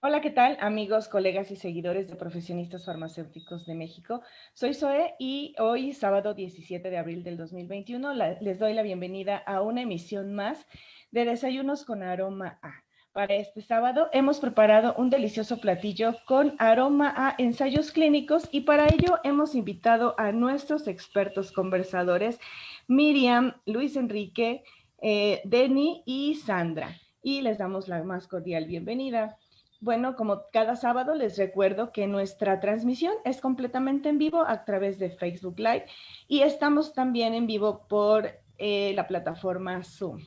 Hola, ¿qué tal, amigos, colegas y seguidores de Profesionistas Farmacéuticos de México? Soy Zoe y hoy, sábado 17 de abril del 2021, les doy la bienvenida a una emisión más de Desayunos con Aroma A. Para este sábado hemos preparado un delicioso platillo con aroma a ensayos clínicos y para ello hemos invitado a nuestros expertos conversadores, Miriam, Luis Enrique, Denny y Sandra. Y les damos la más cordial bienvenida. Bueno, como cada sábado les recuerdo que nuestra transmisión es completamente en vivo a través de Facebook Live y estamos también en vivo por la plataforma Zoom.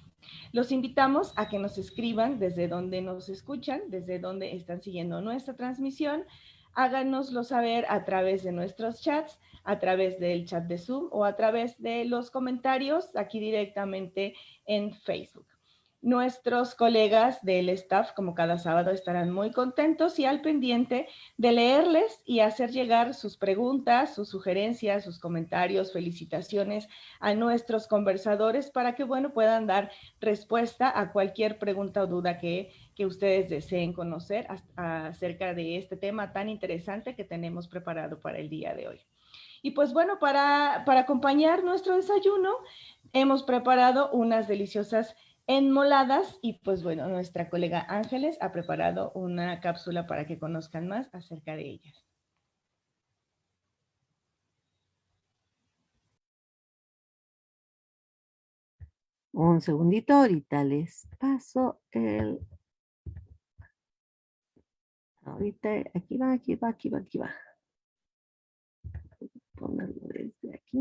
Los invitamos a que nos escriban desde donde nos escuchan, desde donde están siguiendo nuestra transmisión. Háganoslo saber a través de nuestros chats, a través del chat de Zoom o a través de los comentarios aquí directamente en Facebook. Nuestros colegas del staff, como cada sábado, estarán muy contentos y al pendiente de leerles y hacer llegar sus preguntas, sus sugerencias, sus comentarios, felicitaciones a nuestros conversadores para que, bueno, puedan dar respuesta a cualquier pregunta o duda que ustedes deseen conocer acerca de este tema tan interesante que tenemos preparado para el día de hoy. Y pues bueno, para acompañar nuestro desayuno, hemos preparado unas deliciosas enmoladas y pues bueno, nuestra colega Ángeles ha preparado una cápsula para que conozcan más acerca de ellas. Un segundito, ahorita les paso el... Ahorita, aquí va. Ponerlo desde aquí.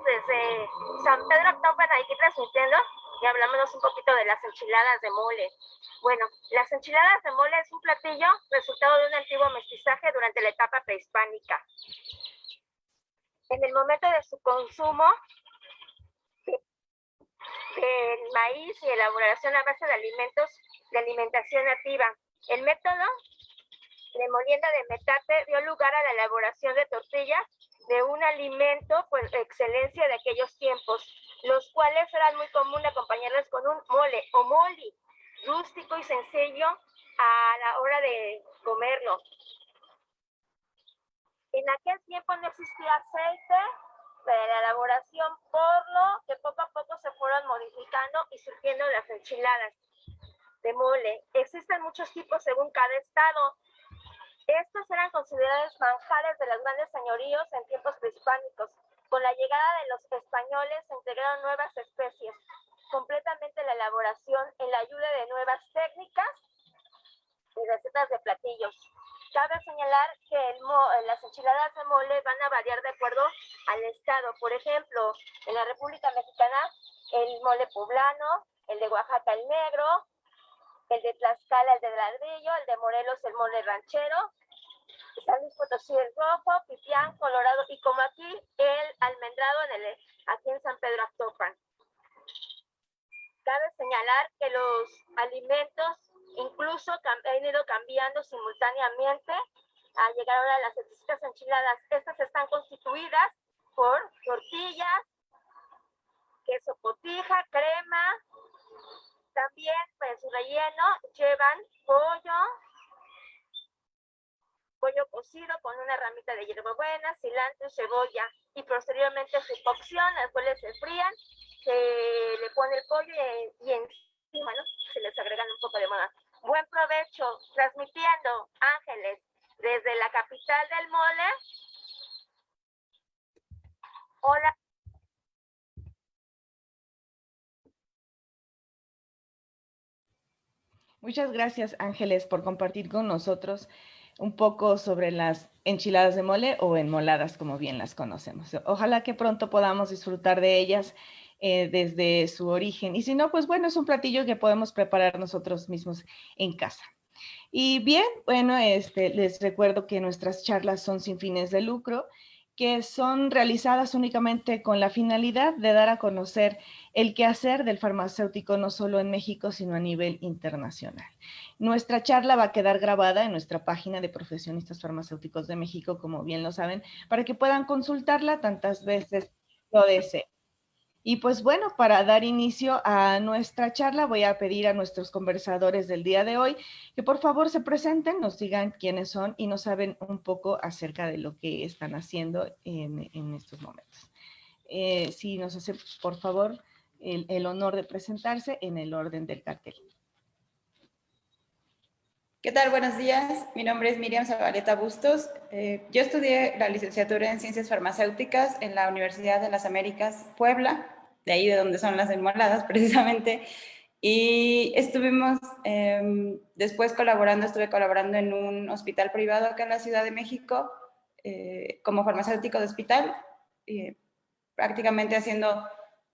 Desde San Pedro Actopan, aquí transmitiendo, y hablándonos un poquito de las enchiladas de mole. Bueno, las enchiladas de mole es un platillo resultado de un antiguo mestizaje durante la etapa prehispánica. En el momento de su consumo del maíz y elaboración a base de alimentos de alimentación nativa, el método de molienda de metate dio lugar a la elaboración de tortillas de un alimento por excelencia de aquellos tiempos, los cuales eran muy común acompañarlos con un mole o moli, rústico y sencillo a la hora de comerlo. En aquel tiempo no existía aceite para la elaboración, por lo que poco a poco se fueron modificando y surgiendo las enchiladas de mole. Existen muchos tipos según cada estado. Estos eran considerados manjares de los grandes señoríos en tiempos prehispánicos. Con la llegada de los españoles se integraron nuevas especies, completamente la elaboración en la ayuda de nuevas técnicas y recetas de platillos. Cabe señalar que las enchiladas de mole van a variar de acuerdo al estado. Por ejemplo, en la República Mexicana, el mole poblano, el de Oaxaca, el negro, el de Tlaxcala, el de ladrillo, el de Morelos, el mole ranchero, San Luis Potosí, el rojo, pipián, colorado, y como aquí, el almendrado aquí en San Pedro Actopan. Cabe señalar que los alimentos incluso han ido cambiando simultáneamente a llegar ahora a las exquisitas enchiladas. Estas están constituidas por tortillas, queso cotija, crema. También, pues, su relleno llevan pollo cocido con una ramita de hierbabuena, cilantro, cebolla, y posteriormente su cocción, las cuales se frían, se le pone el pollo y encima, ¿no?, se les agregan un poco de más. Buen provecho, transmitiendo Ángeles desde la capital del mole. Hola. Muchas gracias, Ángeles, por compartir con nosotros un poco sobre las enchiladas de mole o enmoladas, como bien las conocemos. Ojalá que pronto podamos disfrutar de ellas desde su origen. Y si no, pues bueno, es un platillo que podemos preparar nosotros mismos en casa. Y bien, bueno, les recuerdo que nuestras charlas son sin fines de lucro, que son realizadas únicamente con la finalidad de dar a conocer el quehacer del farmacéutico no solo en México, sino a nivel internacional. Nuestra charla va a quedar grabada en nuestra página de Profesionistas Farmacéuticos de México, como bien lo saben, para que puedan consultarla tantas veces lo deseen. Y pues bueno, para dar inicio a nuestra charla, voy a pedir a nuestros conversadores del día de hoy que por favor se presenten, nos digan quiénes son y nos saben un poco acerca de lo que están haciendo en estos momentos. Si nos hace, por favor, el honor de presentarse en el orden del cartel. ¿Qué tal? Buenos días. Mi nombre es Miriam Zabaleta Bustos. Yo estudié la licenciatura en Ciencias Farmacéuticas en la Universidad de las Américas, Puebla, de ahí de donde son las enmoladas, precisamente. Y estuvimos después estuve colaborando en un hospital privado acá en la Ciudad de México como farmacéutico de hospital, prácticamente haciendo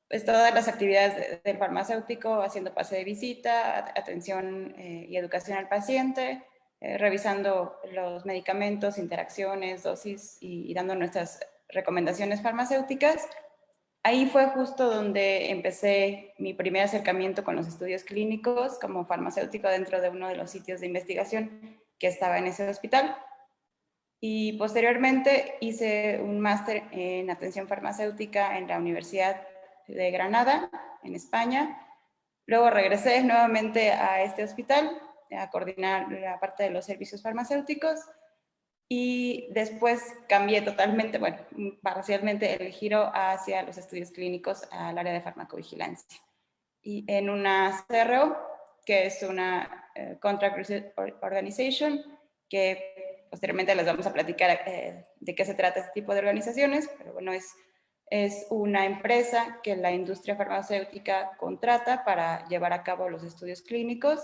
pues, todas las actividades del farmacéutico, haciendo pase de visita, atención y educación al paciente, revisando los medicamentos, interacciones, dosis y dando nuestras recomendaciones farmacéuticas. Ahí fue justo donde empecé mi primer acercamiento con los estudios clínicos como farmacéutico dentro de uno de los sitios de investigación que estaba en ese hospital. Y posteriormente hice un máster en atención farmacéutica en la Universidad de Granada, en España. Luego regresé nuevamente a este hospital a coordinar la parte de los servicios farmacéuticos y después cambié totalmente, bueno, parcialmente el giro hacia los estudios clínicos al área de farmacovigilancia. Y en una CRO, que es una Contract Research Organization, que posteriormente les vamos a platicar de qué se trata este tipo de organizaciones, pero bueno, es una empresa que la industria farmacéutica contrata para llevar a cabo los estudios clínicos.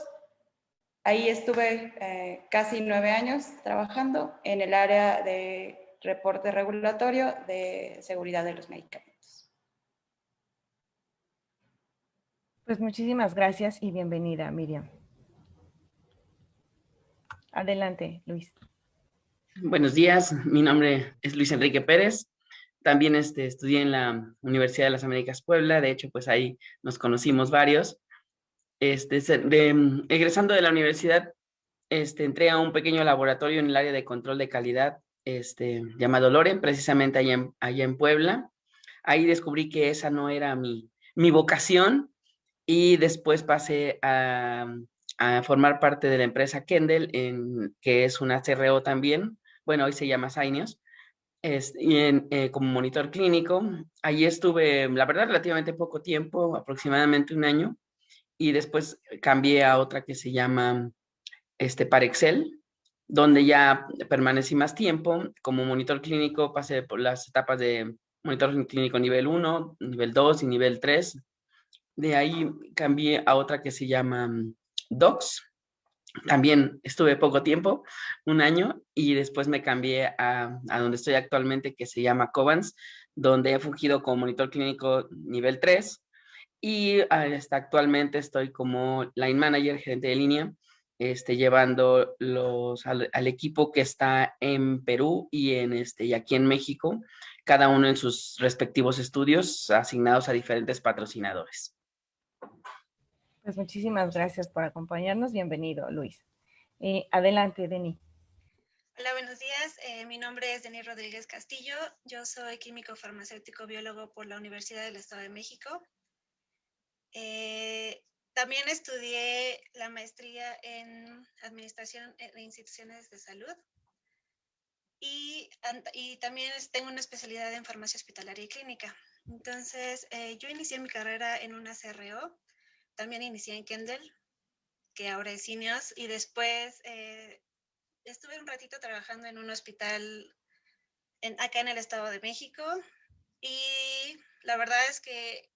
Ahí estuve casi 9 años trabajando en el área de reporte regulatorio de seguridad de los medicamentos. Pues muchísimas gracias y bienvenida, Miriam. Adelante, Luis. Buenos días, mi nombre es Luis Enrique Pérez. También estudié en la Universidad de las Américas Puebla, de hecho, pues ahí nos conocimos varios. Egresando de la universidad, entré a un pequeño laboratorio en el área de control de calidad, llamado Loren, precisamente allá en Puebla. Ahí descubrí que esa no era mi vocación y después pasé a formar parte de la empresa Kendall, que es una CRO también. Bueno, hoy se llama Syneos. Como monitor clínico. Allí estuve, la verdad, relativamente poco tiempo, aproximadamente un año, y después cambié a otra que se llama Parexel, donde ya permanecí más tiempo. Como monitor clínico pasé por las etapas de monitor clínico nivel 1, nivel 2 y nivel 3. De ahí cambié a otra que se llama DOCS. También estuve poco tiempo, un año, y después me cambié a donde estoy actualmente, que se llama Covans, donde he fungido como monitor clínico nivel 3 y hasta actualmente estoy como line manager, gerente de línea, llevando al equipo que está en Perú y aquí en México, cada uno en sus respectivos estudios asignados a diferentes patrocinadores. Pues muchísimas gracias por acompañarnos. Bienvenido, Luis. Adelante, Deni. Hola, buenos días. Mi nombre es Denis Rodríguez Castillo. Yo soy químico farmacéutico biólogo por la Universidad del Estado de México. También estudié la maestría en Administración de Instituciones de Salud y también tengo una especialidad en farmacia hospitalaria y clínica. Entonces, yo inicié mi carrera en una CRO, también inicié en Kendall, que ahora es Syneos, y después estuve un ratito trabajando en un hospital acá en el Estado de México, y la verdad es que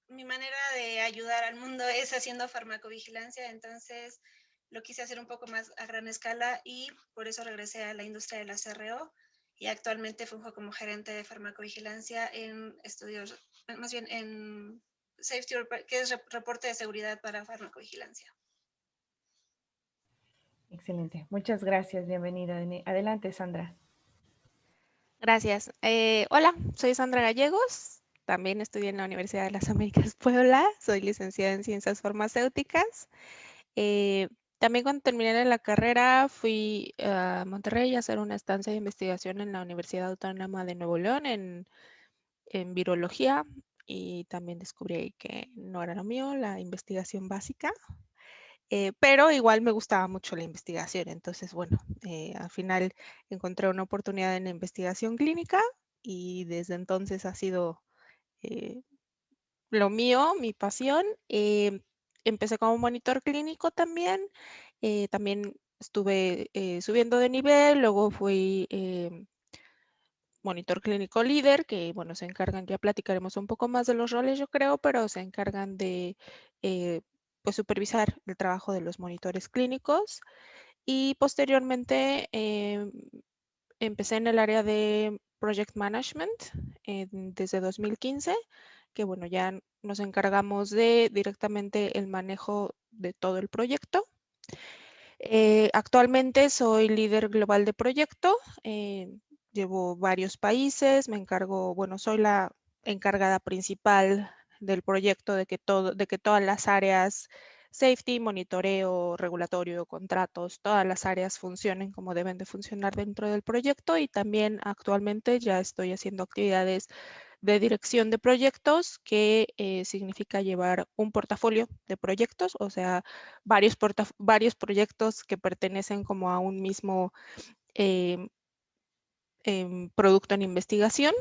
mi manera de ayudar al mundo es haciendo farmacovigilancia. Entonces lo quise hacer un poco más a gran escala y por eso regresé a la industria de la CRO y actualmente funjo como gerente de farmacovigilancia en estudios, más bien en Safety Report, que es reporte de seguridad para farmacovigilancia. Excelente. Muchas gracias. Bienvenida. Adelante, Sandra. Gracias. Hola, soy Sandra Gallegos. También estudié en la Universidad de las Américas Puebla. Soy licenciada en Ciencias Farmacéuticas. También cuando terminé la carrera fui a Monterrey a hacer una estancia de investigación en la Universidad Autónoma de Nuevo León en virología y también descubrí que no era lo mío, la investigación básica. Pero igual me gustaba mucho la investigación, entonces bueno, al final encontré una oportunidad en la investigación clínica y desde entonces ha sido lo mío, mi pasión. Empecé como monitor clínico también, también estuve subiendo de nivel, luego fui monitor clínico líder, que bueno, se encargan, ya platicaremos un poco más de los roles yo creo, pero se encargan de pues supervisar el trabajo de los monitores clínicos y posteriormente empecé en el área de Project Management desde 2015, que bueno, ya nos encargamos de directamente el manejo de todo el proyecto. Actualmente soy líder global de proyecto, llevo varios países, me encargo, bueno, soy la encargada principal del proyecto de que todas las áreas, safety, monitoreo, regulatorio, contratos, todas las áreas funcionen como deben de funcionar dentro del proyecto y también actualmente ya estoy haciendo actividades de dirección de proyectos, que significa llevar un portafolio de proyectos, o sea, varios proyectos que pertenecen como a un mismo producto en investigación.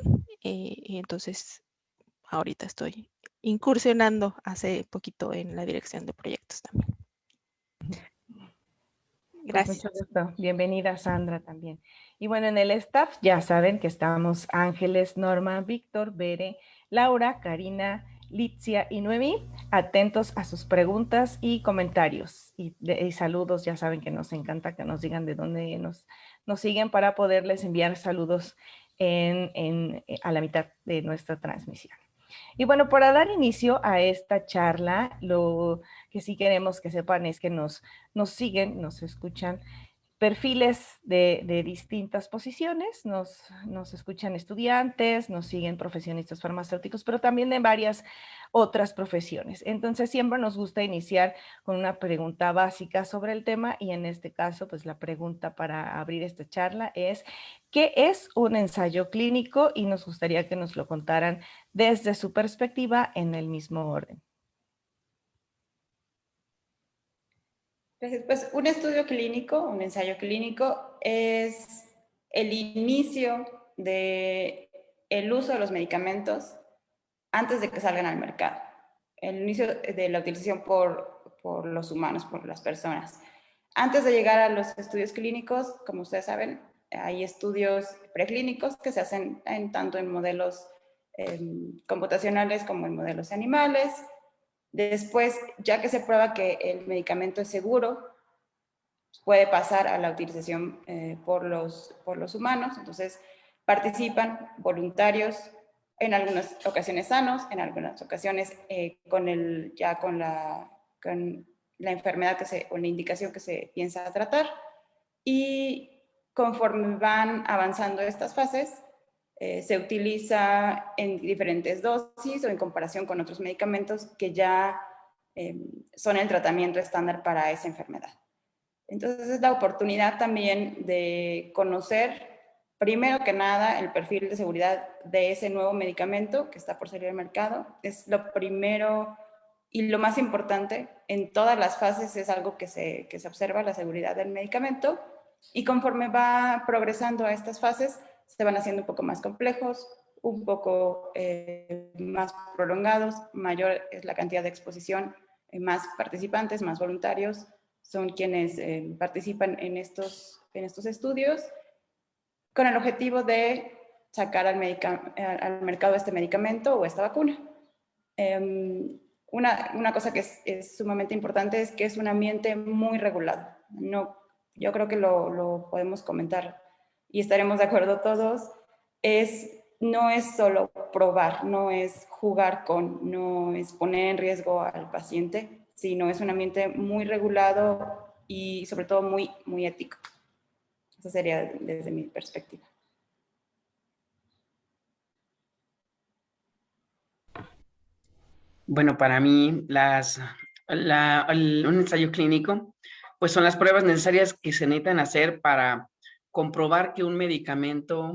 Y entonces, ahorita estoy incursionando hace poquito en la dirección de proyectos también. Pues Gracias. mucho gusto. Bienvenida, Sandra, también. Y bueno, en el staff ya saben que estamos Ángeles, Norma, Víctor, Bere, Laura, Karina, Litzia y Noemí, atentos a sus preguntas y comentarios. Y saludos, ya saben que nos encanta que nos digan de dónde nos siguen para poderles enviar saludos a la mitad de nuestra transmisión. Y bueno, para dar inicio a esta charla, lo que sí queremos que sepan es que nos siguen, nos escuchan perfiles de distintas posiciones, nos escuchan estudiantes, nos siguen profesionistas farmacéuticos, pero también de varias otras profesiones. Entonces siempre nos gusta iniciar con una pregunta básica sobre el tema y en este caso, pues la pregunta para abrir esta charla es, ¿qué es un ensayo clínico? Y nos gustaría que nos lo contaran desde su perspectiva en el mismo orden. Pues un estudio clínico, un ensayo clínico es el inicio del uso de los medicamentos antes de que salgan al mercado. El inicio de la utilización por los humanos, por las personas. Antes de llegar a los estudios clínicos, como ustedes saben, hay estudios preclínicos que se hacen tanto en modelos computacionales como en modelos animales. Después, ya que se prueba que el medicamento es seguro, puede pasar a la utilización por los humanos. Entonces, participan voluntarios, en algunas ocasiones sanos, en algunas ocasiones con la enfermedad o la indicación que se piensa tratar. Y conforme van avanzando estas fases, se utiliza en diferentes dosis o en comparación con otros medicamentos que ya son el tratamiento estándar para esa enfermedad. Entonces es la oportunidad también de conocer, primero que nada, el perfil de seguridad de ese nuevo medicamento que está por salir al mercado. Es lo primero y lo más importante. En todas las fases es algo que se observa, la seguridad del medicamento. Y conforme va progresando a estas fases, se van haciendo un poco más complejos, un poco más prolongados, mayor es la cantidad de exposición, más participantes, más voluntarios son quienes participan en estos estudios con el objetivo de sacar al mercado este medicamento o esta vacuna. una cosa que es sumamente importante es que es un ambiente muy regulado. No, yo creo que lo podemos comentar y estaremos de acuerdo todos. No es solo probar, no es jugar con, no es poner en riesgo al paciente, sino es un ambiente muy regulado y sobre todo muy, muy ético. Eso sería desde mi perspectiva. Bueno, para mí un ensayo clínico, pues son las pruebas necesarias que se necesitan hacer para comprobar que un medicamento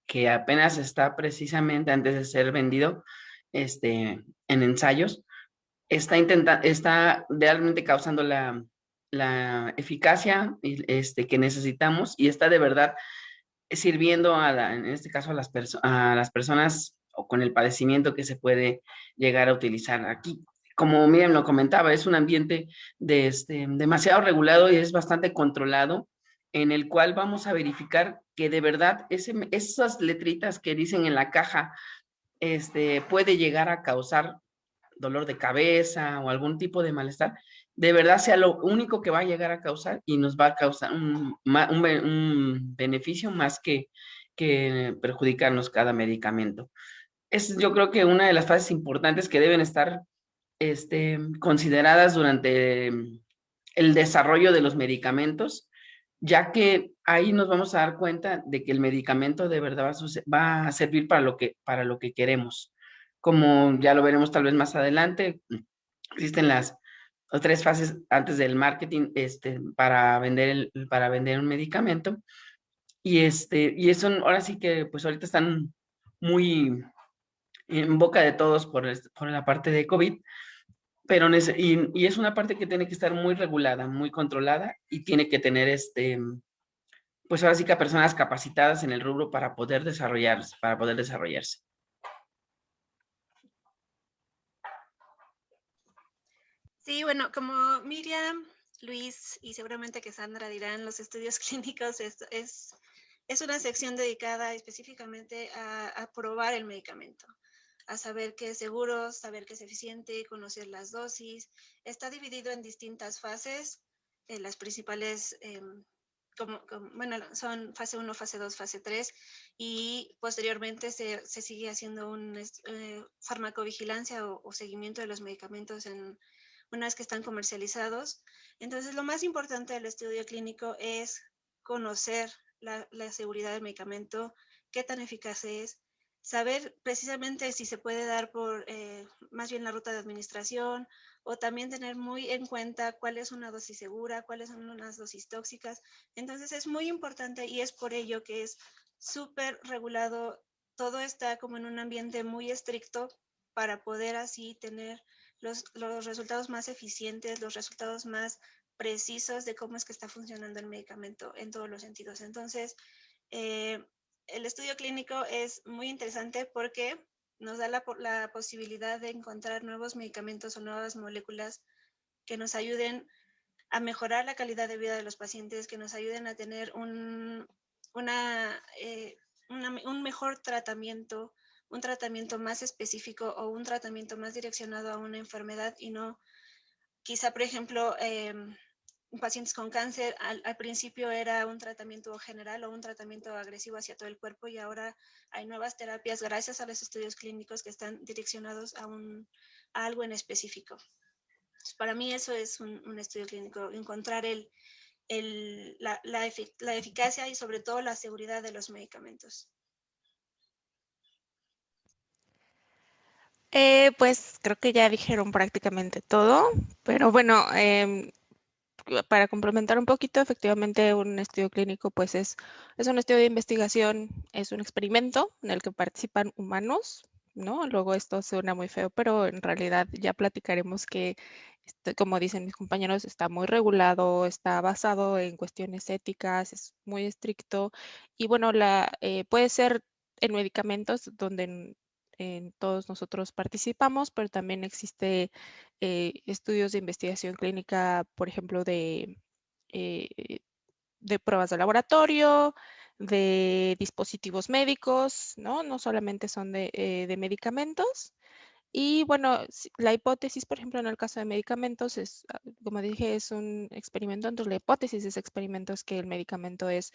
que apenas está precisamente antes de ser vendido en ensayos, está realmente causando la eficacia que necesitamos y está de verdad sirviendo en este caso a las personas o con el padecimiento que se puede llegar a utilizar aquí. Como Miriam lo comentaba, es un ambiente demasiado regulado y es bastante controlado, en el cual vamos a verificar que de verdad esas letritas que dicen en la caja puede llegar a causar dolor de cabeza o algún tipo de malestar, de verdad sea lo único que va a llegar a causar y nos va a causar un beneficio más que perjudicarnos cada medicamento. Es yo creo que una de las fases importantes que deben estar consideradas durante el desarrollo de los medicamentos, ya que ahí nos vamos a dar cuenta de que el medicamento de verdad va a servir para lo que queremos. Como ya lo veremos tal vez más adelante, existen las 3 fases antes del marketing para vender un medicamento. Y eso ahora sí que pues ahorita están muy en boca de todos por la parte de COVID, pero y es una parte que tiene que estar muy regulada, muy controlada y tiene que tener pues ahora sí que a personas capacitadas en el rubro para poder desarrollarse. Sí, bueno, como Miriam, Luis y seguramente que Sandra dirán, los estudios clínicos es una sección dedicada específicamente a probar el medicamento, a saber que es seguro, saber que es eficiente, conocer las dosis. Está dividido en distintas fases. Las principales bueno, son fase 1, fase 2, fase 3 y posteriormente se sigue haciendo farmacovigilancia o seguimiento de los medicamentos una vez que están comercializados. Entonces, lo más importante del estudio clínico es conocer la seguridad del medicamento, qué tan eficaz es, saber precisamente si se puede dar por más bien la ruta de administración o también tener muy en cuenta cuál es una dosis segura, cuáles son unas dosis tóxicas. Entonces es muy importante y es por ello que es súper regulado. Todo está como en un ambiente muy estricto para poder así tener los resultados más eficientes, los resultados más precisos de cómo es que está funcionando el medicamento en todos los sentidos. Entonces, el estudio clínico es muy interesante porque nos da la posibilidad de encontrar nuevos medicamentos o nuevas moléculas que nos ayuden a mejorar la calidad de vida de los pacientes, que nos ayuden a tener un mejor tratamiento, un tratamiento más específico o un tratamiento más direccionado a una enfermedad y no, quizá, por ejemplo, pacientes con cáncer, al principio era un tratamiento general o un tratamiento agresivo hacia todo el cuerpo y ahora hay nuevas terapias gracias a los estudios clínicos que están direccionados a algo en específico. Entonces, para mí eso es un estudio clínico, encontrar la eficacia y sobre todo la seguridad de los medicamentos. Pues creo que ya dijeron prácticamente todo, pero bueno, para complementar un poquito, efectivamente un estudio clínico pues es un estudio de investigación, es un experimento en el que participan humanos, ¿no? Luego esto suena muy feo, pero en realidad ya platicaremos que, como dicen mis compañeros, está muy regulado, está basado en cuestiones éticas, es muy estricto y bueno, puede ser en medicamentos donde en todos nosotros participamos, pero también existe estudios de investigación clínica, por ejemplo, eh, de pruebas de laboratorio, de dispositivos médicos, ¿no? No solamente son de medicamentos. Y bueno, la hipótesis, por ejemplo, en el caso de medicamentos, es, como dije, es un experimento. Entonces, la hipótesis de ese experimento es que el medicamento es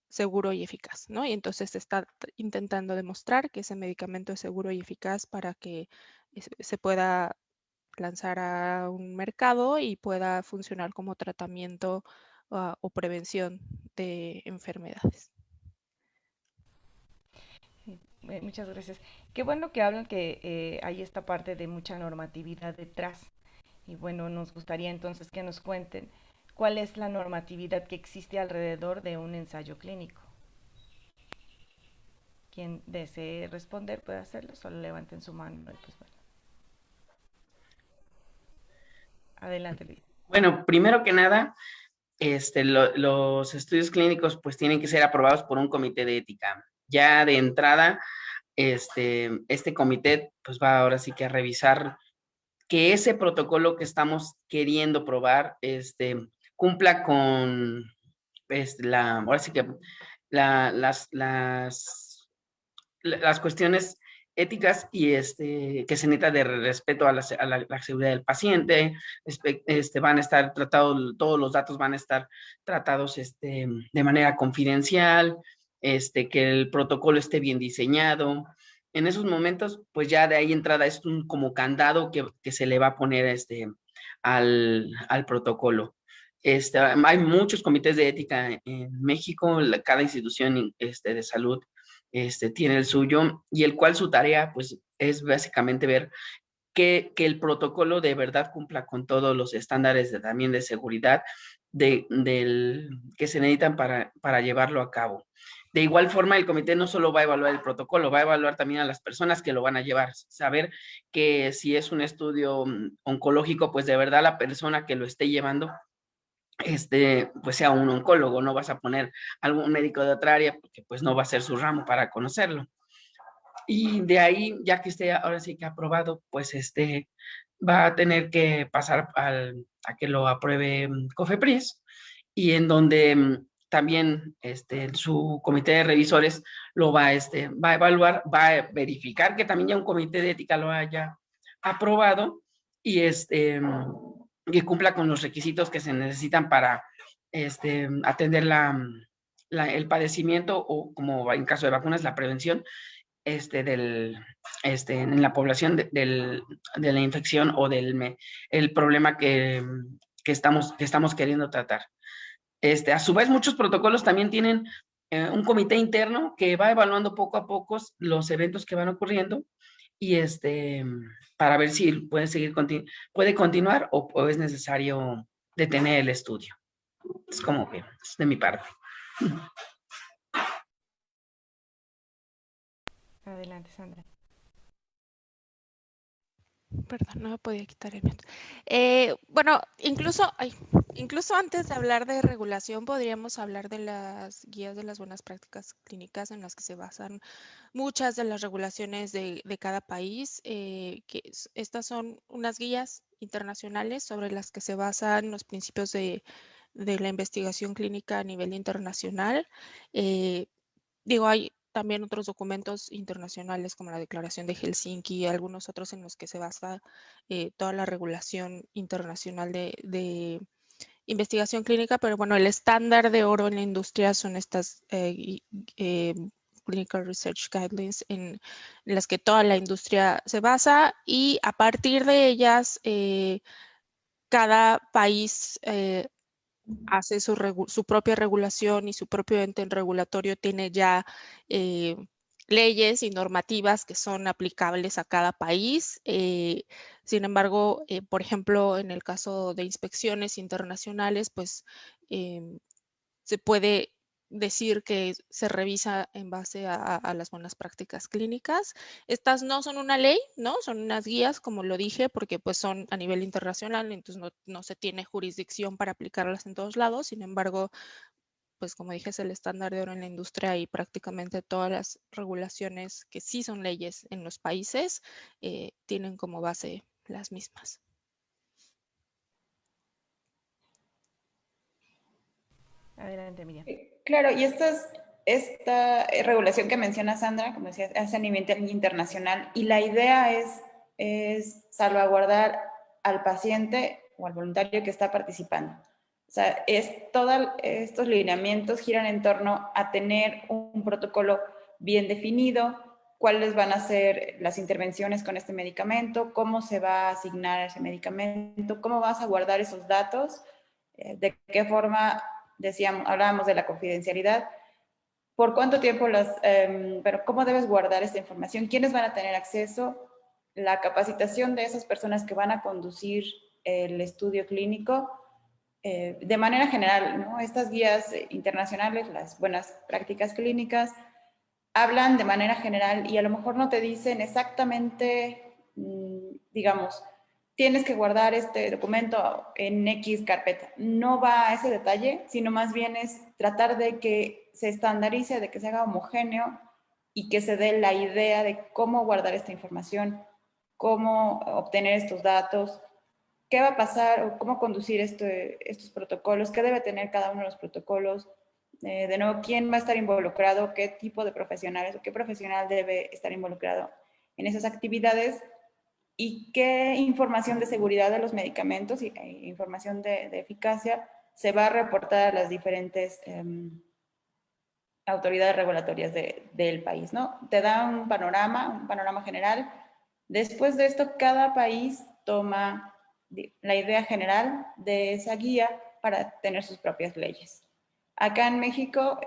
seguro y eficaz, ¿no? Y entonces se está intentando demostrar que ese medicamento es seguro y eficaz para que se pueda lanzar a un mercado y pueda funcionar como tratamiento o prevención de enfermedades. Muchas gracias. Qué bueno que hablan que hay esta parte de mucha normatividad detrás. Y bueno, nos gustaría entonces que nos cuenten cuál es la normatividad que existe alrededor de un ensayo clínico. Quien desee responder puede hacerlo, solo levanten su mano. Y pues bueno. Adelante, Luis. Bueno, primero que nada, los estudios clínicos pues tienen que ser aprobados por un comité de ética. Ya de entrada, este comité pues va ahora sí que a revisar que ese protocolo que estamos queriendo probar, cumpla con ahora sí que las cuestiones éticas y que se necesita de respeto a la seguridad del paciente. Van a estar tratados, todos los datos van a estar tratados de manera confidencial, que el protocolo esté bien diseñado. En esos momentos, pues ya de ahí entrada es un como candado que se le va a poner al protocolo. Hay muchos comités de ética en México, cada institución de salud tiene el suyo, y el cual su tarea pues es básicamente ver que el protocolo de verdad cumpla con todos los estándares también de seguridad que se necesitan para llevarlo a cabo. De igual forma, el comité no solo va a evaluar el protocolo, va a evaluar también a las personas que lo van a llevar, saber que si es un estudio oncológico, pues de verdad la persona que lo esté llevando pues sea un oncólogo. No vas a poner algún médico de otra área porque pues no va a ser su ramo para conocerlo. Y de ahí, ya que esté ahora sí que aprobado, pues va a tener que pasar a que lo apruebe COFEPRIS, y en donde también su comité de revisores lo va a evaluar, va a verificar que también ya un comité de ética lo haya aprobado, y que cumpla con los requisitos que se necesitan para atender el padecimiento, o como en caso de vacunas, la prevención en la población de la infección o el problema que estamos queriendo tratar. A su vez, muchos protocolos también tienen un comité interno que va evaluando poco a poco los eventos que van ocurriendo, y para ver si puede continuar o es necesario detener el estudio. Es como que es de mi parte. Adelante, Sandra. Perdón, no me podía quitar el mute. Bueno, incluso antes de hablar de regulación, podríamos hablar de las guías de las buenas prácticas clínicas en las que se basan muchas de las regulaciones de cada país. Estas son unas guías internacionales sobre las que se basan los principios de la investigación clínica a nivel internacional. Hay también otros documentos internacionales como la Declaración de Helsinki y algunos otros en los que se basa toda la regulación internacional de investigación clínica, pero bueno, el estándar de oro en la industria son estas Clinical Research Guidelines en las que toda la industria se basa, y a partir de ellas cada país hace su propia regulación, y su propio ente regulatorio tiene ya leyes y normativas que son aplicables a cada país. Sin embargo, por ejemplo, en el caso de inspecciones internacionales, pues se puede decir que se revisa en base a las buenas prácticas clínicas. Estas no son una ley, ¿no? Son unas guías, como lo dije, porque pues son a nivel internacional, entonces no se tiene jurisdicción para aplicarlas en todos lados. Sin embargo, pues como dije, es el estándar de oro en la industria, y prácticamente todas las regulaciones que sí son leyes en los países tienen como base las mismas. Adelante, Miriam. Claro, y esta regulación que menciona Sandra, como decías, es a nivel internacional, y la idea es es salvaguardar al paciente o al voluntario que está participando. O sea, estos lineamientos giran en torno a tener un protocolo bien definido, cuáles van a ser las intervenciones con este medicamento, cómo se va a asignar ese medicamento, cómo vas a guardar esos datos, de qué forma, hablábamos de la confidencialidad, por cuánto tiempo pero cómo debes guardar esta información, quiénes van a tener acceso, la capacitación de esas personas que van a conducir el estudio clínico, de manera general, ¿no? Estas guías internacionales, las buenas prácticas clínicas, hablan de manera general y a lo mejor no te dicen exactamente, digamos, tienes que guardar este documento en X carpeta. No va a ese detalle, sino más bien es tratar de que se estandarice, de que se haga homogéneo y que se dé la idea de cómo guardar esta información, cómo obtener estos datos, qué va a pasar o cómo conducir estos protocolos, qué debe tener cada uno de los protocolos. De nuevo, quién va a estar involucrado, qué tipo de profesionales o qué profesional debe estar involucrado en esas actividades y qué información de seguridad de los medicamentos y información de eficacia se va a reportar a las diferentes autoridades regulatorias del país, ¿no? Te da un panorama general. Después de esto, cada país toma la idea general de esa guía para tener sus propias leyes. Acá en México,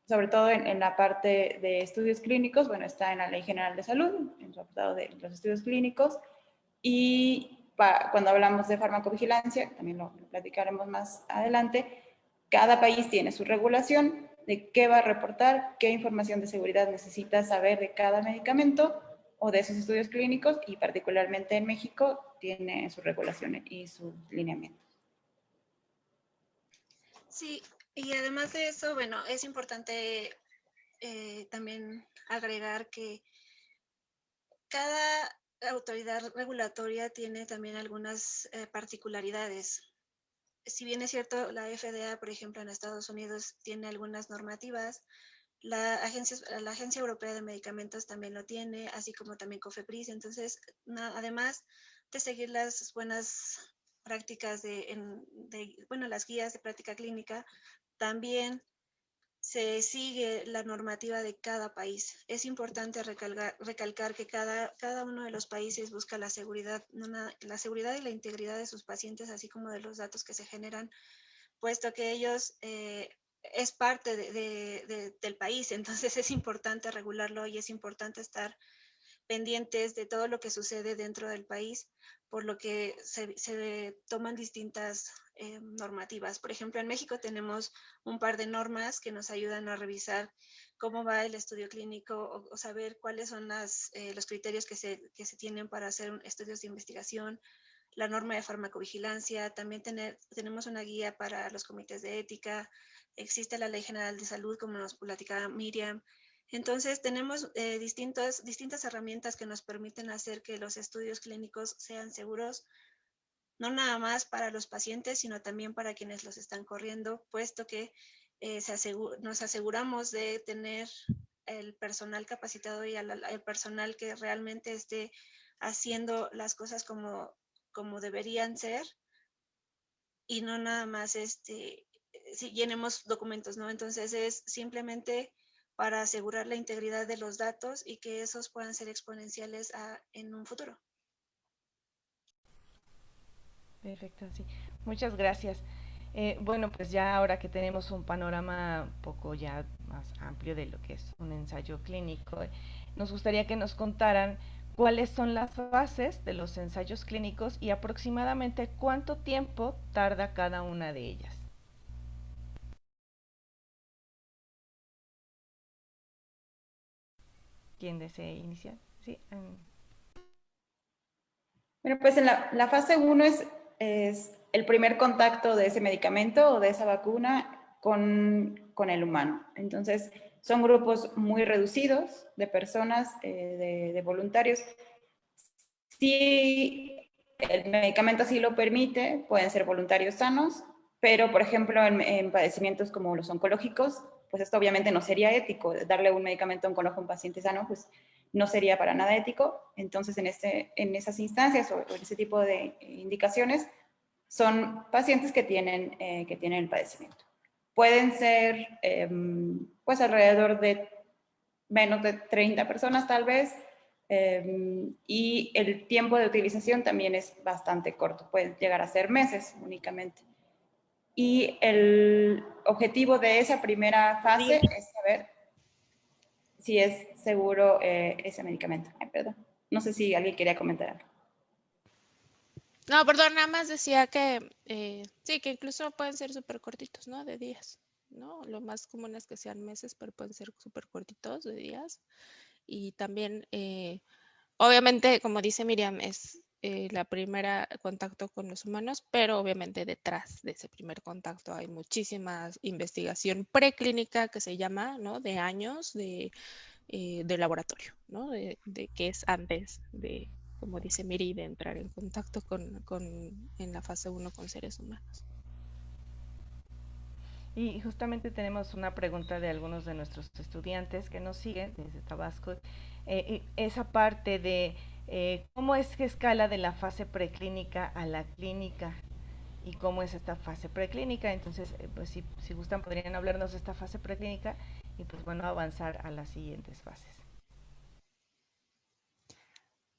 sobre todo en la parte de estudios clínicos, bueno, está en la Ley General de Salud, en el apartado de los estudios clínicos, y cuando hablamos de farmacovigilancia, también lo platicaremos más adelante, cada país tiene su regulación de qué va a reportar, qué información de seguridad necesita saber de cada medicamento o de esos estudios clínicos, y particularmente en México tiene sus regulaciones y sus lineamientos. Sí, y además de eso, bueno, es importante también agregar que cada autoridad regulatoria tiene también algunas particularidades. Si bien es cierto, la FDA, por ejemplo, en Estados Unidos tiene algunas normativas, la Agencia Europea de Medicamentos también lo tiene, así como también COFEPRIS. Entonces, además de seguir las buenas prácticas las guías de práctica clínica, también se sigue la normativa de cada país. Es importante recalcar que cada uno de los países busca la seguridad y la integridad de sus pacientes, así como de los datos que se generan, puesto que ellos es parte del país. Entonces es importante regularlo y es importante estar pendientes de todo lo que sucede dentro del país, por lo que se toman distintas normativas. Por ejemplo, en México tenemos un par de normas que nos ayudan a revisar cómo va el estudio clínico o saber cuáles son los criterios que se tienen para hacer estudios de investigación, la norma de farmacovigilancia, también tenemos una guía para los comités de ética, existe la Ley General de Salud, como nos platicaba Miriam. Entonces, tenemos distintas herramientas que nos permiten hacer que los estudios clínicos sean seguros, no nada más para los pacientes, sino también para quienes los están corriendo, puesto que nos aseguramos de tener el personal capacitado y el personal que realmente esté haciendo las cosas como deberían ser, y no nada más si llenemos documentos, ¿no? Entonces es simplemente para asegurar la integridad de los datos y que esos puedan ser exponenciales en un futuro. Perfecto, sí. Muchas gracias. Bueno, pues ya ahora que tenemos un panorama un poco ya más amplio de lo que es un ensayo clínico, nos gustaría que nos contaran cuáles son las fases de los ensayos clínicos y aproximadamente cuánto tiempo tarda cada una de ellas. ¿Quién desea iniciar? Sí. Bueno, pues en la fase 1 es el primer contacto de ese medicamento o de esa vacuna con el humano. Entonces, son grupos muy reducidos de personas, de voluntarios. Si el medicamento así lo permite, pueden ser voluntarios sanos Pero, por ejemplo, en padecimientos como los oncológicos, pues esto obviamente no sería ético. Darle un medicamento oncológico a un paciente sano, pues no sería para nada ético. Entonces, en esas instancias o en ese tipo de indicaciones, son pacientes que tienen el padecimiento. Pueden ser, pues, alrededor de menos de 30 personas tal vez, y el tiempo de utilización también es bastante corto, pueden llegar a ser meses únicamente. Y el objetivo de esa primera fase es saber si es seguro ese medicamento. Ay, perdón. No sé si alguien quería comentar algo. No, perdón, nada más decía que sí, que incluso pueden ser súper cortitos, ¿no? De días, ¿no? Lo más común es que sean meses, pero pueden ser súper cortitos de días. Y también, obviamente, como dice Miriam, es la primera contacto con los humanos, pero obviamente detrás de ese primer contacto hay muchísima investigación preclínica que se llama, ¿no? De años de laboratorio, ¿no? De qué es antes de, como dice Miri, de entrar en contacto en la fase 1 con seres humanos. Y justamente tenemos una pregunta de algunos de nuestros estudiantes que nos siguen desde Tabasco. Esa parte de cómo es que escala de la fase preclínica a la clínica y cómo es esta fase preclínica. Entonces, pues si gustan podrían hablarnos de esta fase preclínica y pues bueno, avanzar a las siguientes fases.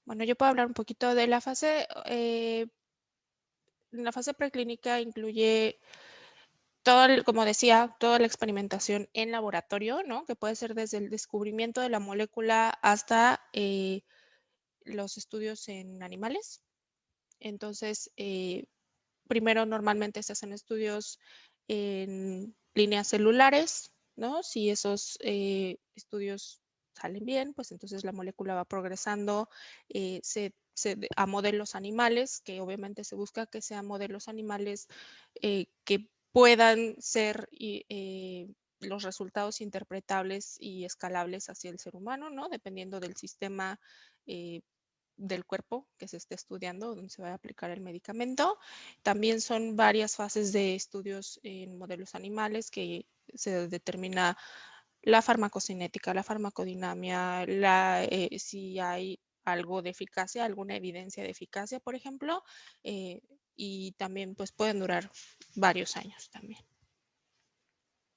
Bueno, yo puedo hablar un poquito de la fase. La fase preclínica incluye como decía, toda la experimentación en laboratorio, ¿no? Que puede ser desde el descubrimiento de la molécula hasta los estudios en animales. Entonces, primero normalmente se hacen estudios en líneas celulares, ¿no? Si esos estudios salen bien, pues entonces la molécula va progresando a modelos animales, que obviamente se busca que sean modelos animales que puedan ser los resultados interpretables y escalables hacia el ser humano, ¿no? Dependiendo del sistema del cuerpo que se esté estudiando, donde se va a aplicar el medicamento. También son varias fases de estudios en modelos animales que se determina la farmacocinética, la farmacodinamia, si hay algo de eficacia, alguna evidencia de eficacia, por ejemplo, y también pues pueden durar varios años también.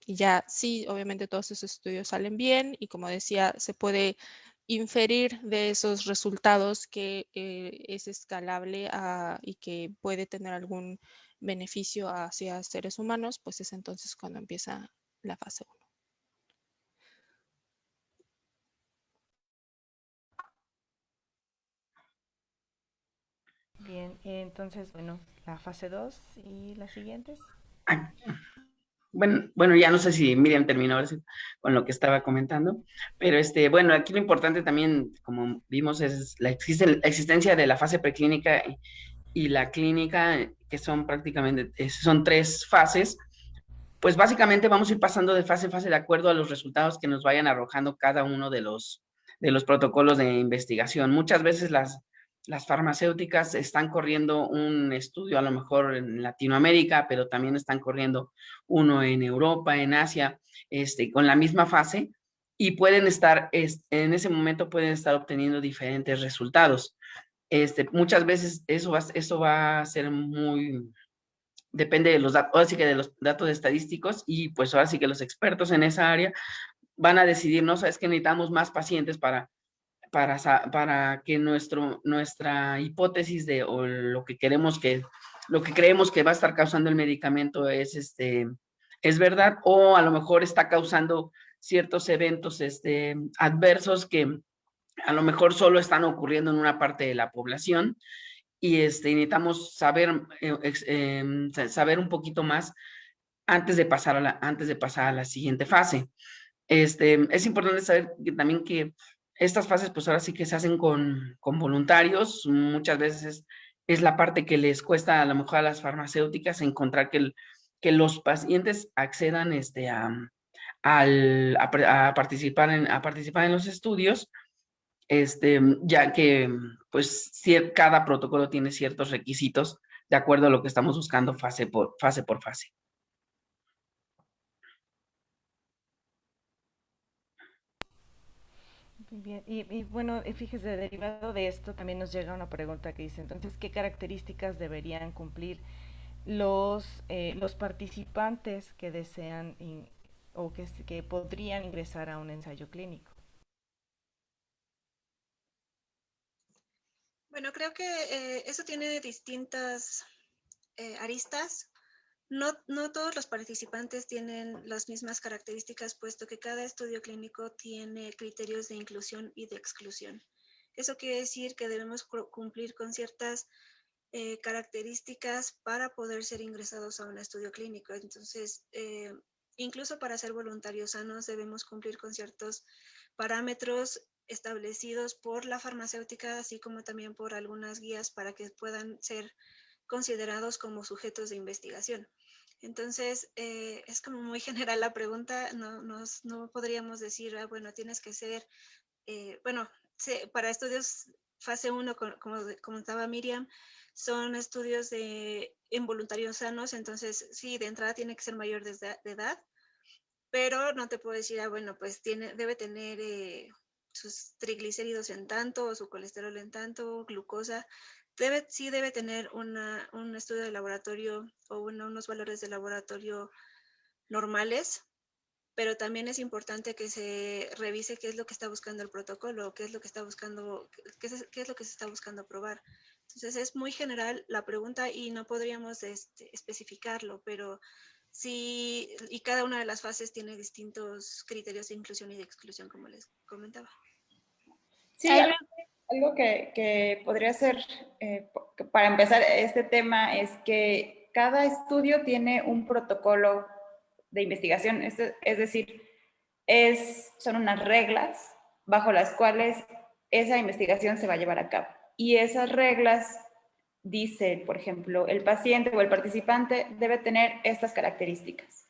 Y ya sí, obviamente todos esos estudios salen bien y como decía, se puede inferir de esos resultados que es escalable y que puede tener algún beneficio hacia seres humanos, pues es entonces cuando empieza la fase 1. Bien, entonces, bueno, la fase 2 y las siguientes. Bueno, ya no sé si Miriam terminó ahora sí con lo que estaba comentando, pero bueno, aquí lo importante también, como vimos, es la existencia de la fase preclínica y la clínica, que son prácticamente, son 3 fases. Pues básicamente vamos a ir pasando de fase en fase de acuerdo a los resultados que nos vayan arrojando cada uno de los protocolos de investigación. Muchas veces las farmacéuticas están corriendo un estudio a lo mejor en Latinoamérica, pero también están corriendo uno en Europa, en Asia, con la misma fase, y pueden estar, en ese momento pueden estar obteniendo diferentes resultados. Muchas veces eso va a ser muy, depende de los datos, ahora sí que de los datos estadísticos, y pues ahora sí que los expertos en esa área van a decidir, no sabes que necesitamos más pacientes para que nuestra hipótesis o lo que creemos que va a estar causando el medicamento es verdad, o a lo mejor está causando ciertos eventos adversos que a lo mejor solo están ocurriendo en una parte de la población, y necesitamos saber un poquito más antes de pasar a la siguiente fase. Es importante saber también que estas fases, pues ahora sí que se hacen con voluntarios. Muchas veces es la parte que les cuesta a lo mejor a las farmacéuticas encontrar que los pacientes accedan a participar en los estudios, ya que pues cada protocolo tiene ciertos requisitos de acuerdo a lo que estamos buscando fase por fase. Muy bien. Y bueno, fíjese, derivado de esto también nos llega una pregunta que dice, entonces, ¿qué características deberían cumplir los participantes que desean o que podrían ingresar a un ensayo clínico? Bueno, creo que eso tiene distintas aristas. No todos los participantes tienen las mismas características, puesto que cada estudio clínico tiene criterios de inclusión y de exclusión. Eso quiere decir que debemos cumplir con ciertas características para poder ser ingresados a un estudio clínico. Entonces, incluso para ser voluntarios sanos debemos cumplir con ciertos parámetros establecidos por la farmacéutica, así como también por algunas guías para que puedan ser considerados como sujetos de investigación. Entonces, es como muy general la pregunta, no podríamos decir, bueno, tienes que ser, bueno, para estudios fase 1, como comentaba Miriam, son estudios en voluntarios sanos, entonces sí, de entrada tiene que ser mayor de edad, pero no te puedo decir, bueno, pues debe tener sus triglicéridos en tanto, o su colesterol en tanto, glucosa. Sí debe tener un estudio de laboratorio o unos valores de laboratorio normales, pero también es importante que se revise qué es lo que está buscando el protocolo, qué es lo que está buscando, qué es lo que se está buscando probar. Entonces es muy general la pregunta y no podríamos especificarlo, pero sí, y cada una de las fases tiene distintos criterios de inclusión y de exclusión, como les comentaba. Sí, algo que podría ser, para empezar este tema, es que cada estudio tiene un protocolo de investigación, es decir, son unas reglas bajo las cuales esa investigación se va a llevar a cabo. Y esas reglas dice, por ejemplo, el paciente o el participante debe tener estas características.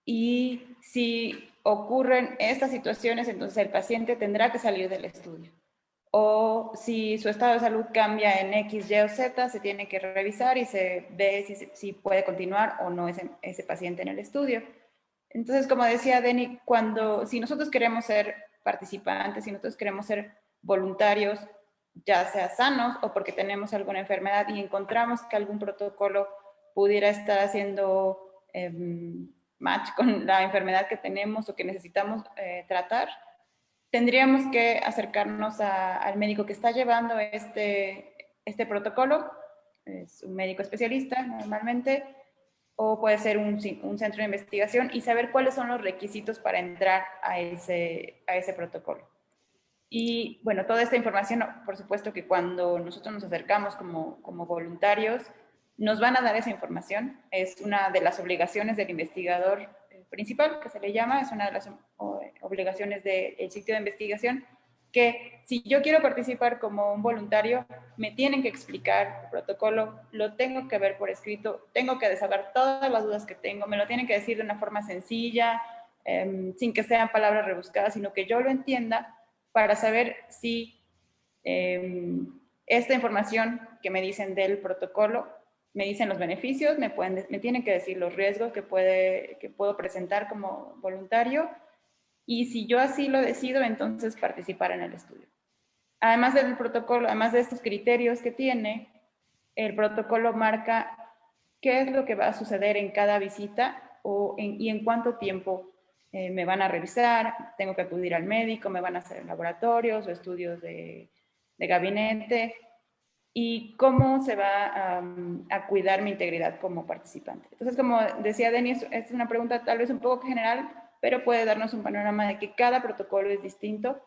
Y si ocurren estas situaciones, entonces el paciente tendrá que salir del estudio. O si su estado de salud cambia en X, Y o Z, se tiene que revisar y se ve si puede continuar o no ese paciente en el estudio. Entonces, como decía Denny, si nosotros queremos ser participantes, si nosotros queremos ser voluntarios, ya sea sanos o porque tenemos alguna enfermedad y encontramos que algún protocolo pudiera estar haciendo match con la enfermedad que tenemos o que necesitamos tratar, tendríamos que acercarnos al médico que está llevando este protocolo, es un médico especialista normalmente, o puede ser un centro de investigación, y saber cuáles son los requisitos para entrar a ese protocolo. Y bueno, toda esta información, por supuesto que cuando nosotros nos acercamos como voluntarios, nos van a dar esa información. Es una de las obligaciones del investigador principal, que se le llama, es una de las obligaciones del sitio de investigación, que si yo quiero participar como un voluntario, me tienen que explicar el protocolo, lo tengo que ver por escrito, tengo que desahogar todas las dudas que tengo, me lo tienen que decir de una forma sencilla, sin que sean palabras rebuscadas, sino que yo lo entienda, para saber si esta información que me dicen del protocolo, me dicen los beneficios, me tienen que decir los riesgos que puedo presentar como voluntario, y si yo así lo decido, entonces participar en el estudio. Además del protocolo, además de estos criterios que tiene, el protocolo marca qué es lo que va a suceder en cada visita y en cuánto tiempo me van a revisar, tengo que acudir al médico, me van a hacer laboratorios o estudios de gabinete, y cómo se va a cuidar mi integridad como participante. Entonces, como decía Denis, es una pregunta tal vez un poco general, pero puede darnos un panorama de que cada protocolo es distinto,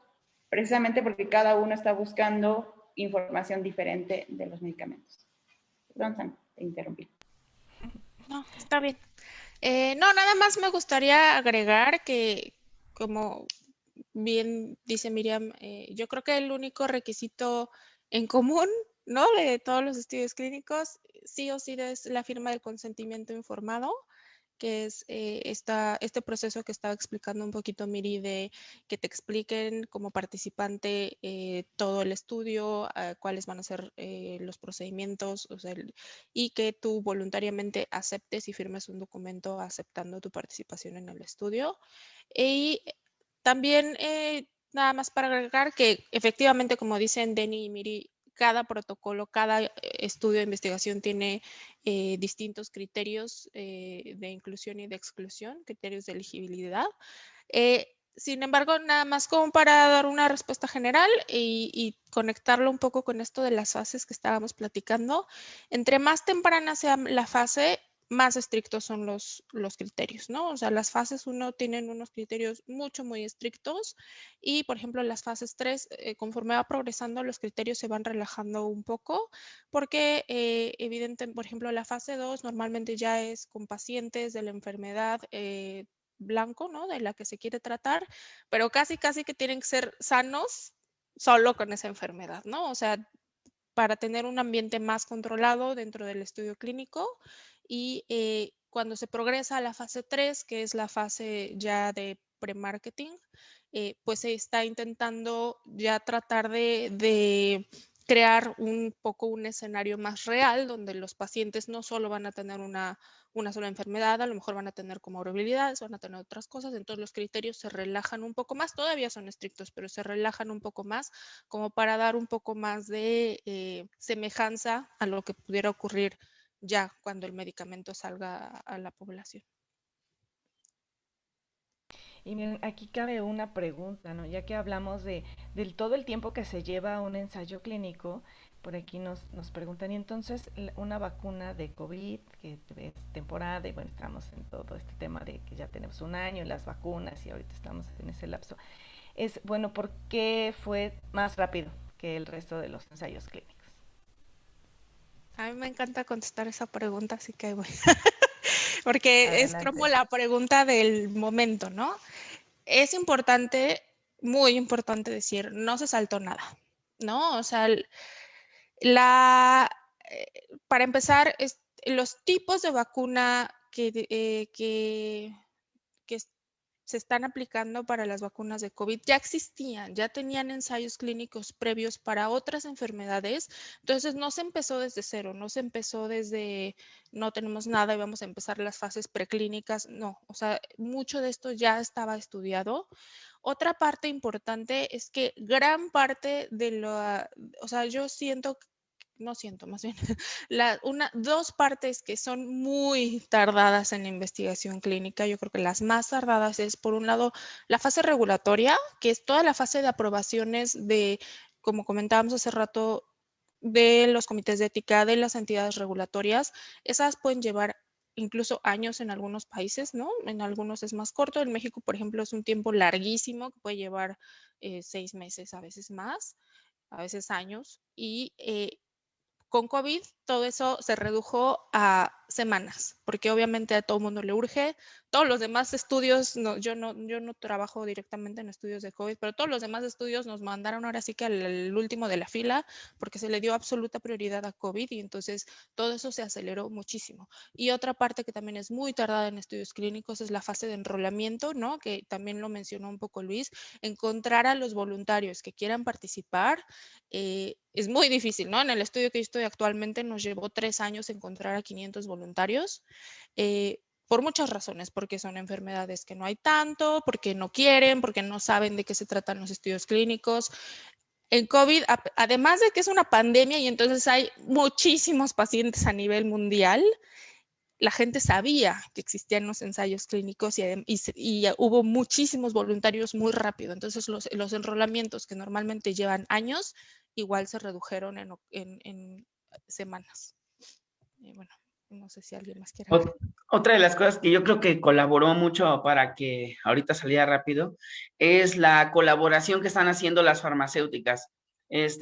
precisamente porque cada uno está buscando información diferente de los medicamentos. Perdón, Sam, te interrumpí. No, está bien. No, nada más me gustaría agregar que, como bien dice Miriam, yo creo que el único requisito en común, ¿no?, de todos los estudios clínicos, sí o sí, es la firma del consentimiento informado. que es este proceso que estaba explicando un poquito Miri, de que te expliquen como participante todo el estudio, cuáles van a ser los procedimientos, o sea, y que tú voluntariamente aceptes y firmes un documento aceptando tu participación en el estudio. Y también, nada más para agregar que efectivamente, como dicen Denny y Miri, cada protocolo, cada estudio de investigación tiene distintos criterios de inclusión y de exclusión, criterios de elegibilidad. Sin embargo, nada más como para dar una respuesta general y conectarlo un poco con esto de las fases que estábamos platicando, entre más temprana sea la fase, más estrictos son los criterios, ¿no? O sea, las fases 1 tienen unos criterios muy estrictos y, por ejemplo, las fases 3, conforme va progresando, los criterios se van relajando un poco porque, evidentemente, por ejemplo, la fase 2 normalmente ya es con pacientes de la enfermedad blanco, ¿no? De la que se quiere tratar, pero casi que tienen que ser sanos solo con esa enfermedad, ¿no? O sea, para tener un ambiente más controlado dentro del estudio clínico y cuando se progresa a la fase 3, que es la fase ya de pre-marketing, pues se está intentando ya tratar de crear un poco un escenario más real donde los pacientes no solo van a tener una sola enfermedad, a lo mejor van a tener comorbilidades, van a tener otras cosas, entonces los criterios se relajan un poco más, todavía son estrictos, pero se relajan un poco más como para dar un poco más de semejanza a lo que pudiera ocurrir ya cuando el medicamento salga a la población. Y miren, aquí cabe una pregunta, ¿no? Ya que hablamos del todo el tiempo que se lleva un ensayo clínico, por aquí nos preguntan, y entonces una vacuna de COVID, que es temporada, y bueno, estamos en todo este tema de que ya tenemos un año en las vacunas y ahorita estamos en ese lapso, es, bueno, ¿por qué fue más rápido que el resto de los ensayos clínicos? A mí me encanta contestar esa pregunta, así que voy. Porque es como Adelante. la pregunta del momento, ¿no? Es importante, muy importante decir, no se saltó nada, ¿no? O sea, para empezar, los tipos de vacuna que se están aplicando para las vacunas de COVID ya existían, ya tenían ensayos clínicos previos para otras enfermedades, entonces no se empezó desde cero, no se empezó desde no tenemos nada y vamos a empezar las fases preclínicas, no, o sea, mucho de esto ya estaba estudiado. Otra parte importante es que gran parte de o sea, yo siento, no siento, más bien, dos partes que son muy tardadas en la investigación clínica, yo creo que las más tardadas es, por un lado, la fase regulatoria, que es toda la fase de aprobaciones de, como comentábamos hace rato, de los comités de ética, de las entidades regulatorias. Esas pueden llevar incluso años en algunos países, ¿no? En algunos es más corto. En México, por ejemplo, es un tiempo larguísimo que puede llevar 6 meses, a veces más, a veces años. Y con COVID todo eso se redujo a semanas, porque obviamente a todo el mundo le urge. Todos los demás estudios, yo no trabajo directamente en estudios de COVID, pero todos los demás estudios nos mandaron ahora sí que al último de la fila, porque se le dio absoluta prioridad a COVID y entonces todo eso se aceleró muchísimo. Y otra parte que también es muy tardada en estudios clínicos es la fase de enrolamiento, ¿no? Que también lo mencionó un poco Luis, encontrar a los voluntarios que quieran participar. Es muy difícil, ¿no? En el estudio que yo estoy actualmente nos llevó 3 años encontrar a 500 voluntarios, por muchas razones, porque son enfermedades que no hay tanto, porque no quieren, porque no saben de qué se tratan los estudios clínicos. En COVID, además de que es una pandemia y entonces hay muchísimos pacientes a nivel mundial, la gente sabía que existían los ensayos clínicos y hubo muchísimos voluntarios muy rápido. Entonces los enrolamientos que normalmente llevan años, igual se redujeron en semanas. Y bueno, no sé si alguien más quiere hablar. Otra de las cosas que yo creo que colaboró mucho para que ahorita saliera rápido es la colaboración que están haciendo las farmacéuticas.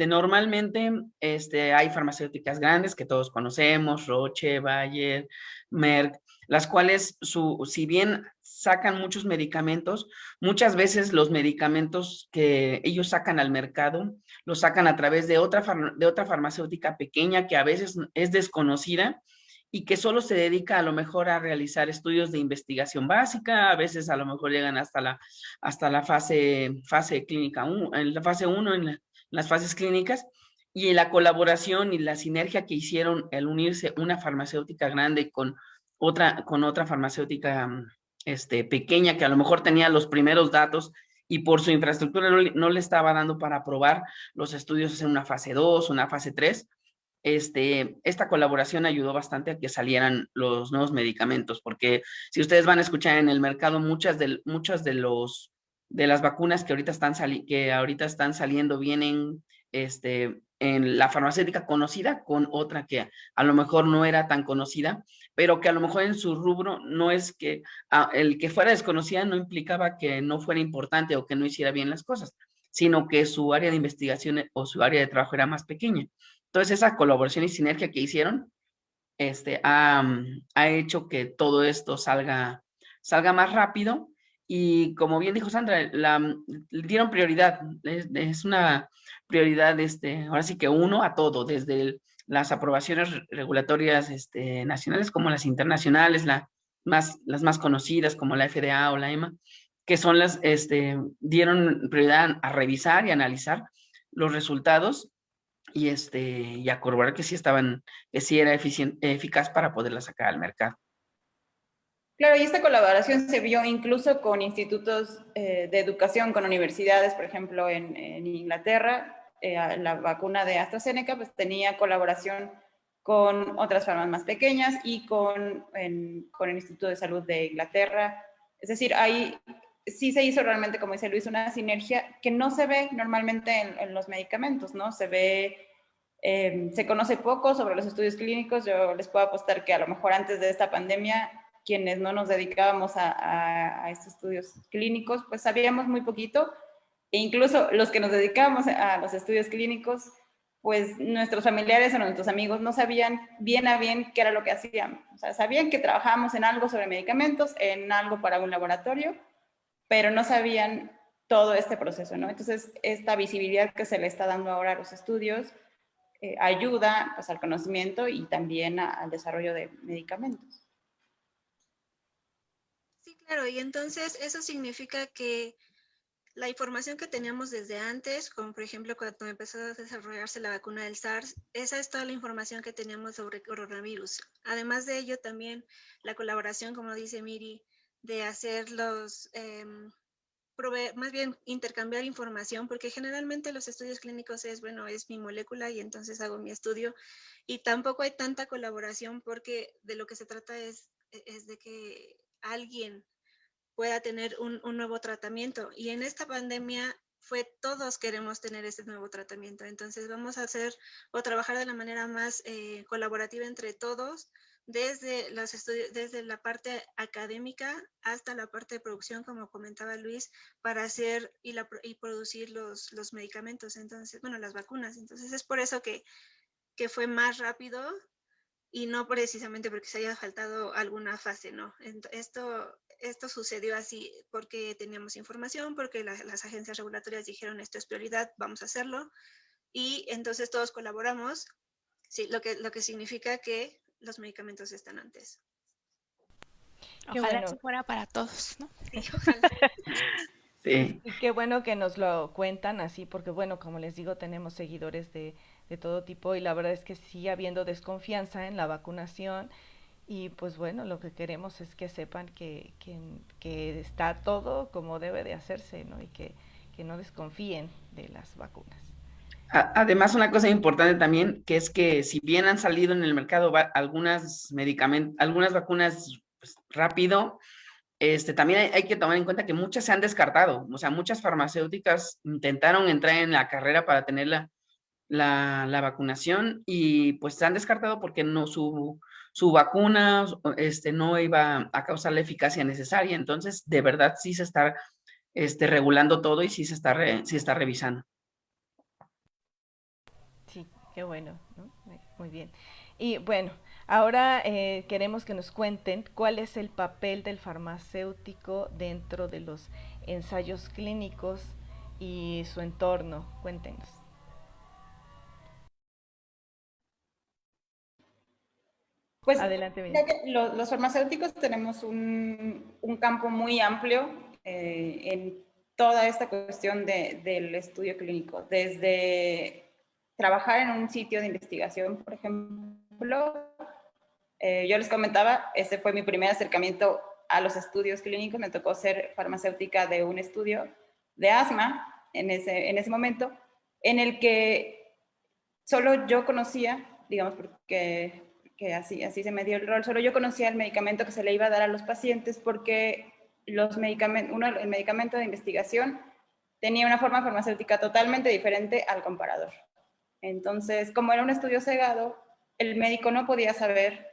Normalmente hay farmacéuticas grandes que todos conocemos, Roche, Bayer, Merck, las cuales si bien sacan muchos medicamentos, muchas veces los medicamentos que ellos sacan al mercado los sacan a través de otra farmacéutica pequeña que a veces es desconocida y que solo se dedica a lo mejor a realizar estudios de investigación básica, a veces a lo mejor llegan hasta la fase clínica, en la fase 1, las fases clínicas, y la colaboración y la sinergia que hicieron el unirse una farmacéutica grande con otra farmacéutica pequeña que a lo mejor tenía los primeros datos y por su infraestructura no le estaba dando para probar los estudios en una fase 2, una fase 3. Esta colaboración ayudó bastante a que salieran los nuevos medicamentos, porque si ustedes van a escuchar en el mercado, muchas de las vacunas que ahorita están saliendo vienen en la farmacéutica conocida con otra que a lo mejor no era tan conocida, pero que a lo mejor en su rubro no es que el que fuera desconocida no implicaba que no fuera importante o que no hiciera bien las cosas, sino que su área de investigación o su área de trabajo era más pequeña. Entonces, esa colaboración y sinergia que hicieron ha hecho que todo esto salga más rápido. Y como bien dijo Sandra, le dieron prioridad. Es una prioridad, ahora sí que uno a todo, desde las aprobaciones regulatorias nacionales como las internacionales, las más conocidas como la FDA o la EMA, que son dieron prioridad a revisar y analizar los resultados y a corroborar que sí era eficaz para poderla sacar al mercado. Claro, y esta colaboración se vio incluso con institutos de educación, con universidades, por ejemplo, en Inglaterra, la vacuna de AstraZeneca pues tenía colaboración con otras farmas más pequeñas y con el Instituto de Salud de Inglaterra. Es decir, ahí sí se hizo realmente, como dice Luis, una sinergia que no se ve normalmente en los medicamentos, ¿no? Se conoce poco sobre los estudios clínicos. Yo les puedo apostar que a lo mejor antes de esta pandemia, quienes no nos dedicábamos a estos estudios clínicos, pues sabíamos muy poquito, e incluso los que nos dedicábamos a los estudios clínicos, pues nuestros familiares o nuestros amigos no sabían bien a bien qué era lo que hacían. O sea, sabían que trabajábamos en algo sobre medicamentos, en algo para un laboratorio, pero no sabían todo este proceso, ¿no? Entonces, esta visibilidad que se le está dando ahora a los estudios ayuda pues, al conocimiento y también al desarrollo de medicamentos. Sí, claro, y entonces eso significa que la información que teníamos desde antes, como por ejemplo cuando empezó a desarrollarse la vacuna del SARS, esa es toda la información que teníamos sobre coronavirus. Además de ello, también la colaboración, como dice Miri, de hacer más bien intercambiar información, porque generalmente los estudios clínicos es mi molécula y entonces hago mi estudio, y tampoco hay tanta colaboración porque de lo que se trata es de que alguien pueda tener un nuevo tratamiento. Y en esta pandemia todos queremos tener este nuevo tratamiento. Entonces vamos a hacer o trabajar de la manera más colaborativa entre todos, desde la parte académica hasta la parte de producción, como comentaba Luis, para hacer y producir los medicamentos, entonces, las vacunas. Entonces es por eso que fue más rápido y no precisamente porque se haya faltado alguna fase, ¿no? Esto sucedió así porque teníamos información, porque las agencias regulatorias dijeron esto es prioridad, vamos a hacerlo, y entonces todos colaboramos, sí, lo que significa que los medicamentos están antes. Ojalá eso fuera para todos, ¿no? Sí, ojalá. Sí. Y qué bueno que nos lo cuentan así, porque bueno, como les digo, tenemos seguidores de todo tipo y la verdad es que sigue habiendo desconfianza en la vacunación y pues bueno, lo que queremos es que sepan que está todo como debe de hacerse, ¿no? Y que no desconfíen de las vacunas. Además, una cosa importante también, que es que si bien han salido en el mercado algunas vacunas pues, rápido, también hay que tomar en cuenta que muchas se han descartado. O sea, muchas farmacéuticas intentaron entrar en la carrera para tener la vacunación y pues se han descartado porque no su vacuna no iba a causar la eficacia necesaria. Entonces, de verdad sí se está regulando todo y sí se está revisando. Sí, qué bueno, ¿no? Muy bien. Y bueno, ahora queremos que nos cuenten cuál es el papel del farmacéutico dentro de los ensayos clínicos y su entorno. Cuéntenos. Pues Adelante, ya Miriam. que los farmacéuticos tenemos un campo muy amplio en toda esta cuestión del estudio clínico, desde trabajar en un sitio de investigación, por ejemplo. Yo les comentaba, ese fue mi primer acercamiento a los estudios clínicos. Me tocó ser farmacéutica de un estudio de asma en ese momento, en el que solo yo conocía, digamos, porque que así se me dio el rol, solo yo conocía el medicamento que se le iba a dar a los pacientes, porque el medicamento de investigación tenía una forma farmacéutica totalmente diferente al comparador. Entonces, como era un estudio cegado, el médico no podía saber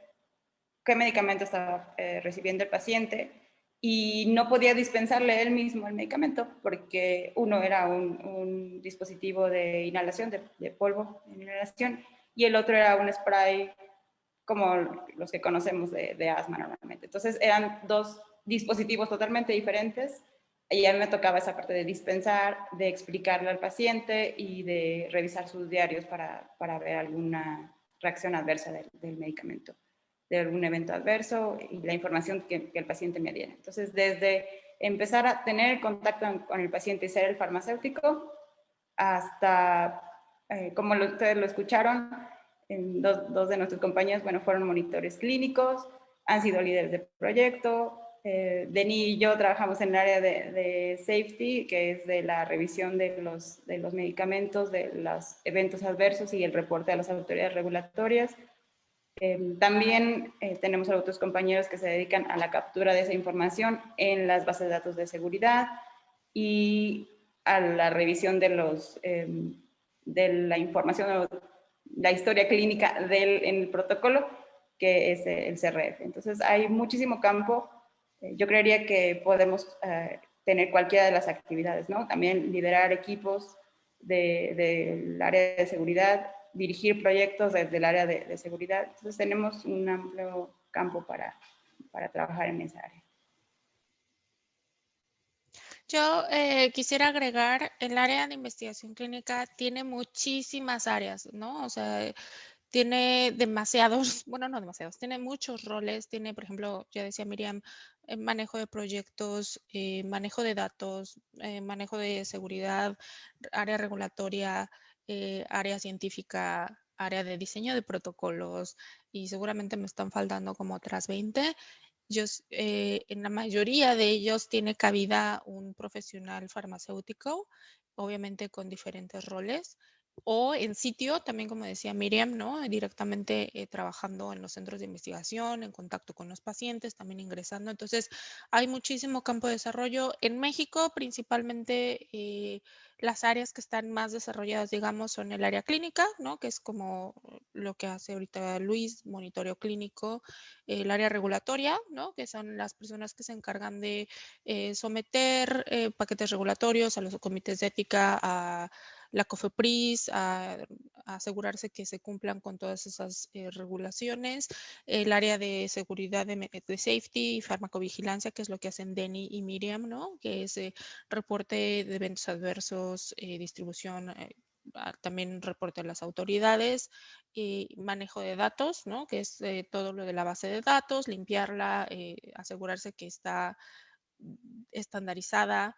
qué medicamento estaba recibiendo el paciente y no podía dispensarle él mismo el medicamento porque uno era un dispositivo de inhalación, de polvo de inhalación, y el otro era un spray como los que conocemos de asma normalmente. Entonces eran dos dispositivos totalmente diferentes. Y a mí me tocaba esa parte de dispensar, de explicarle al paciente y de revisar sus diarios para ver alguna reacción adversa del medicamento, de algún evento adverso y la información que el paciente me diera. Entonces, desde empezar a tener contacto con el paciente y ser el farmacéutico, hasta, como ustedes lo escucharon, dos de nuestros compañeros, bueno, fueron monitores clínicos, han sido líderes de proyecto. Denis y yo trabajamos en el área de safety, que es de la revisión de los medicamentos, de los eventos adversos y el reporte a las autoridades regulatorias. También tenemos a otros compañeros que se dedican a la captura de esa información en las bases de datos de seguridad y a la revisión de la información, la historia clínica en el protocolo, que es el CRF. Entonces hay muchísimo campo. Yo creería que podemos tener cualquiera de las actividades, ¿no? También liderar equipos del área de seguridad, dirigir proyectos desde el área de seguridad. Entonces tenemos un amplio campo para trabajar en esa área. Yo quisiera agregar, el área de investigación clínica tiene muchísimas áreas, ¿no? O sea, tiene demasiados, bueno, no demasiados, tiene muchos roles. Tiene, por ejemplo, ya decía Miriam, manejo de proyectos, manejo de datos, manejo de seguridad, área regulatoria, área científica, área de diseño de protocolos, y seguramente me están faltando como otras 20. En la mayoría de ellos tiene cabida un profesional farmacéutico, obviamente con diferentes roles, o en sitio, también como decía Miriam, ¿no? Directamente trabajando en los centros de investigación, en contacto con los pacientes, también ingresando. Entonces, hay muchísimo campo de desarrollo. En México, principalmente, las áreas que están más desarrolladas, digamos, son el área clínica, ¿no? Que es como lo que hace ahorita Luis, monitoreo clínico, el área regulatoria, ¿no? Que son las personas que se encargan de someter paquetes regulatorios a los comités de ética, a la COFEPRIS, a asegurarse que se cumplan con todas esas regulaciones. El área de seguridad de safety y farmacovigilancia, que es lo que hacen Denny y Miriam, ¿no? Que es reporte de eventos adversos, distribución, también reporte a las autoridades, manejo de datos, ¿no? Que es todo lo de la base de datos, limpiarla, asegurarse que está estandarizada.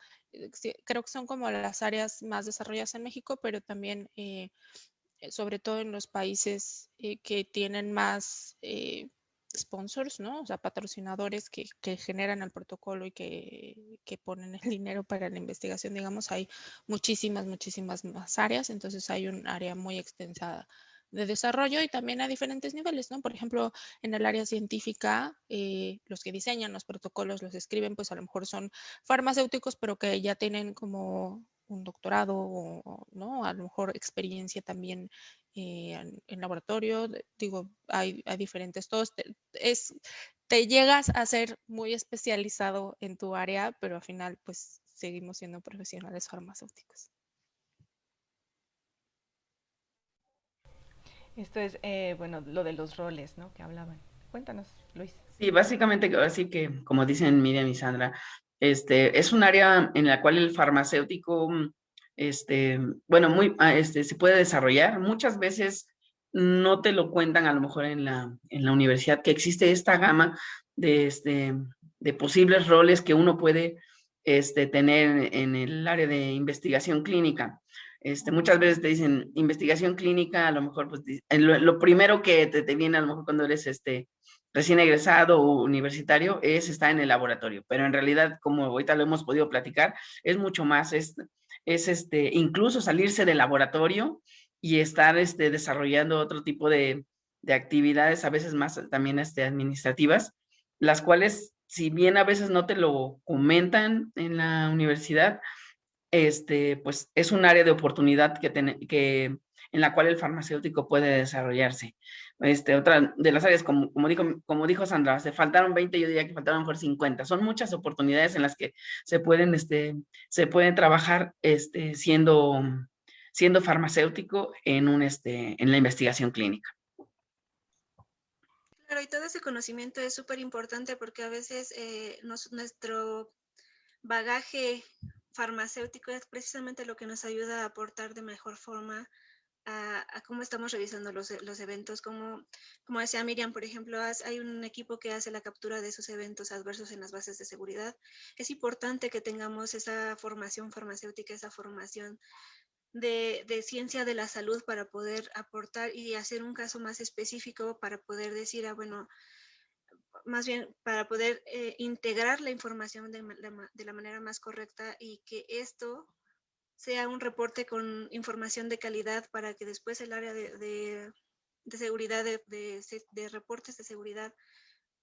Creo que son como las áreas más desarrolladas en México, pero también sobre todo en los países que tienen más sponsors, ¿no? O sea, patrocinadores que generan el protocolo y que ponen el dinero para la investigación, digamos, hay muchísimas más áreas. Entonces hay un área muy extensa de desarrollo y también a diferentes niveles, ¿no? Por ejemplo, en el área científica, los que diseñan los protocolos, los escriben, pues a lo mejor son farmacéuticos, pero que ya tienen como un doctorado ¿no? A lo mejor experiencia también en laboratorio. Digo, hay diferentes, te llegas a ser muy especializado en tu área, pero al final pues seguimos siendo profesionales farmacéuticos. Esto es, bueno, lo de los roles, ¿no? Que hablaban. Cuéntanos, Luis. Sí, básicamente, así que, como dicen Miriam y Sandra, es un área en la cual el farmacéutico, bueno, se puede desarrollar. Muchas veces no te lo cuentan a lo mejor en la universidad, que existe esta gama de posibles roles que uno puede tener en el área de investigación clínica. Muchas veces te dicen investigación clínica, a lo mejor pues, lo primero que te viene a lo mejor cuando eres recién egresado o universitario es estar en el laboratorio, pero en realidad, como ahorita lo hemos podido platicar, es mucho más, incluso salirse del laboratorio y estar desarrollando otro tipo de actividades, a veces más también administrativas, las cuales, si bien a veces no te lo comentan en la universidad, pues es un área de oportunidad en la cual el farmacéutico puede desarrollarse. Otra de las áreas, como dijo Sandra, se faltaron 20, yo diría que faltaron mejor 50. Son muchas oportunidades en las que se pueden trabajar siendo farmacéutico en la investigación clínica. Claro, y todo ese conocimiento es súper importante porque a veces nuestro bagaje farmacéutico es precisamente lo que nos ayuda a aportar de mejor forma a cómo estamos revisando los eventos. Como decía Miriam, por ejemplo, hay un equipo que hace la captura de esos eventos adversos en las bases de seguridad. Es importante que tengamos esa formación farmacéutica, esa formación de ciencia de la salud para poder aportar y hacer un caso más específico para poder decir, bueno, más bien para poder integrar la información de la manera más correcta y que esto sea un reporte con información de calidad para que después el área de seguridad, de reportes de seguridad,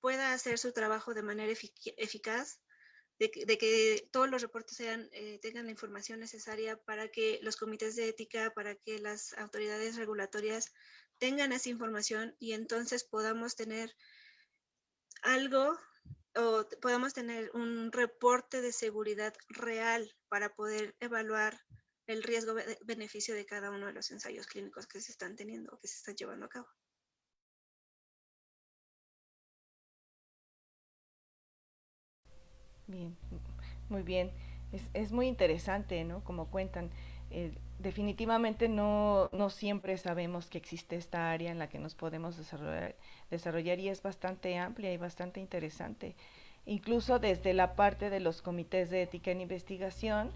pueda hacer su trabajo de manera eficaz, de que todos los reportes tengan la información necesaria para que los comités de ética, para que las autoridades regulatorias tengan esa información y entonces podamos tener algo o podamos tener un reporte de seguridad real para poder evaluar el riesgo-beneficio de cada uno de los ensayos clínicos que se están teniendo o que se están llevando a cabo. Bien, muy bien. Es muy interesante, ¿no? Como cuentan. Definitivamente no siempre sabemos que existe esta área en la que nos podemos desarrollar y es bastante amplia y bastante interesante. Incluso desde la parte de los comités de ética en investigación,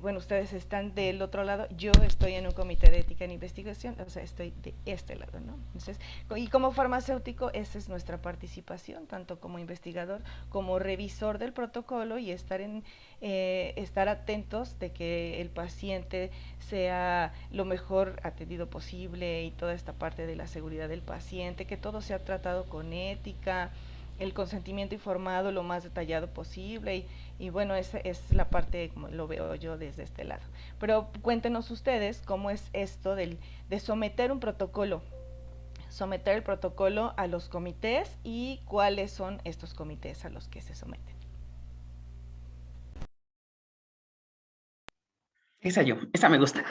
bueno, ustedes están del otro lado, yo estoy en un comité de ética en investigación, o sea, estoy de este lado, ¿no? Entonces, y como farmacéutico, esa es nuestra participación, tanto como investigador como revisor del protocolo y estar atentos de que el paciente sea lo mejor atendido posible y toda esta parte de la seguridad del paciente, que todo sea tratado con ética, el consentimiento informado lo más detallado posible y bueno, esa es la parte como lo veo yo desde este lado. Pero cuéntenos ustedes cómo es esto de someter un protocolo, someter el protocolo a los comités y cuáles son estos comités a los que se someten. Esa me gusta.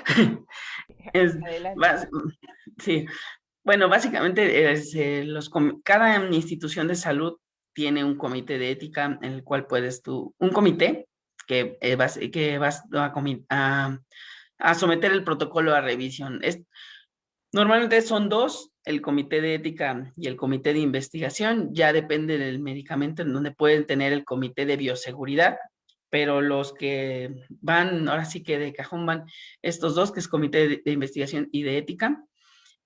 Adelante. Sí, bueno, básicamente cada institución de salud tiene un comité de ética en el cual un comité que vas a someter el protocolo a revisión. Normalmente son dos, el comité de ética y el comité de investigación, ya depende del medicamento en donde pueden tener el comité de bioseguridad, pero los que van, ahora sí que de cajón van estos dos, que es comité de investigación y de ética,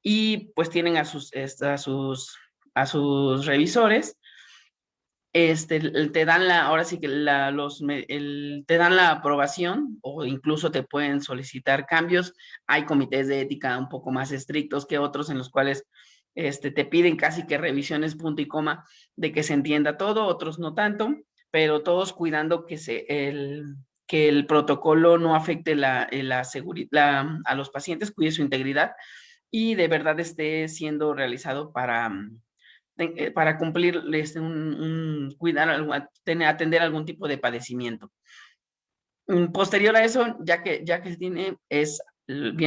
y pues tienen a sus revisores, te dan ahora sí que te dan la aprobación o incluso te pueden solicitar cambios. Hay comités de ética un poco más estrictos que otros en los cuales te piden casi que revisiones punto y coma de que se entienda todo, otros no tanto, pero todos cuidando que el protocolo no afecte a los pacientes, cuide su integridad y de verdad esté siendo realizado para cumplir, cuidar, atender algún tipo de padecimiento. Posterior a eso, ya que viene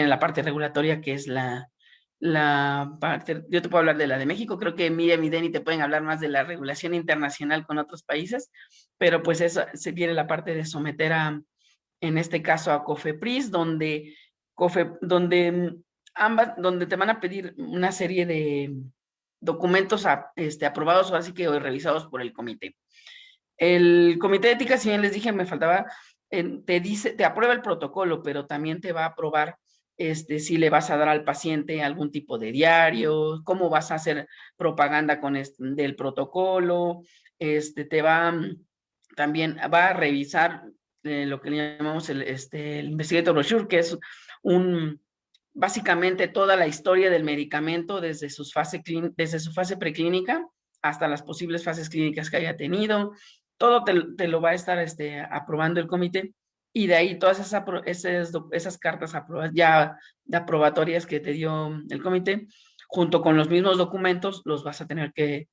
la parte regulatoria, que es la parte, yo te puedo hablar de la de México, creo que Miriam y Denny te pueden hablar más de la regulación internacional con otros países, pero pues se viene la parte de someter en este caso a COFEPRIS, donde ambas, donde te van a pedir una serie de documentos aprobados o así que revisados por el comité. El comité de ética, si bien les dije, me faltaba, te aprueba el protocolo, pero también te va a aprobar si le vas a dar al paciente algún tipo de diario, cómo vas a hacer propaganda del protocolo, también va a revisar lo que le llamamos el Investigator Brochure, que es básicamente toda la historia del medicamento desde su fase preclínica hasta las posibles fases clínicas que haya tenido. Todo te lo va a estar aprobando el comité, y de ahí todas esas cartas ya de aprobatorias que te dio el comité, junto con los mismos documentos, los vas a tener que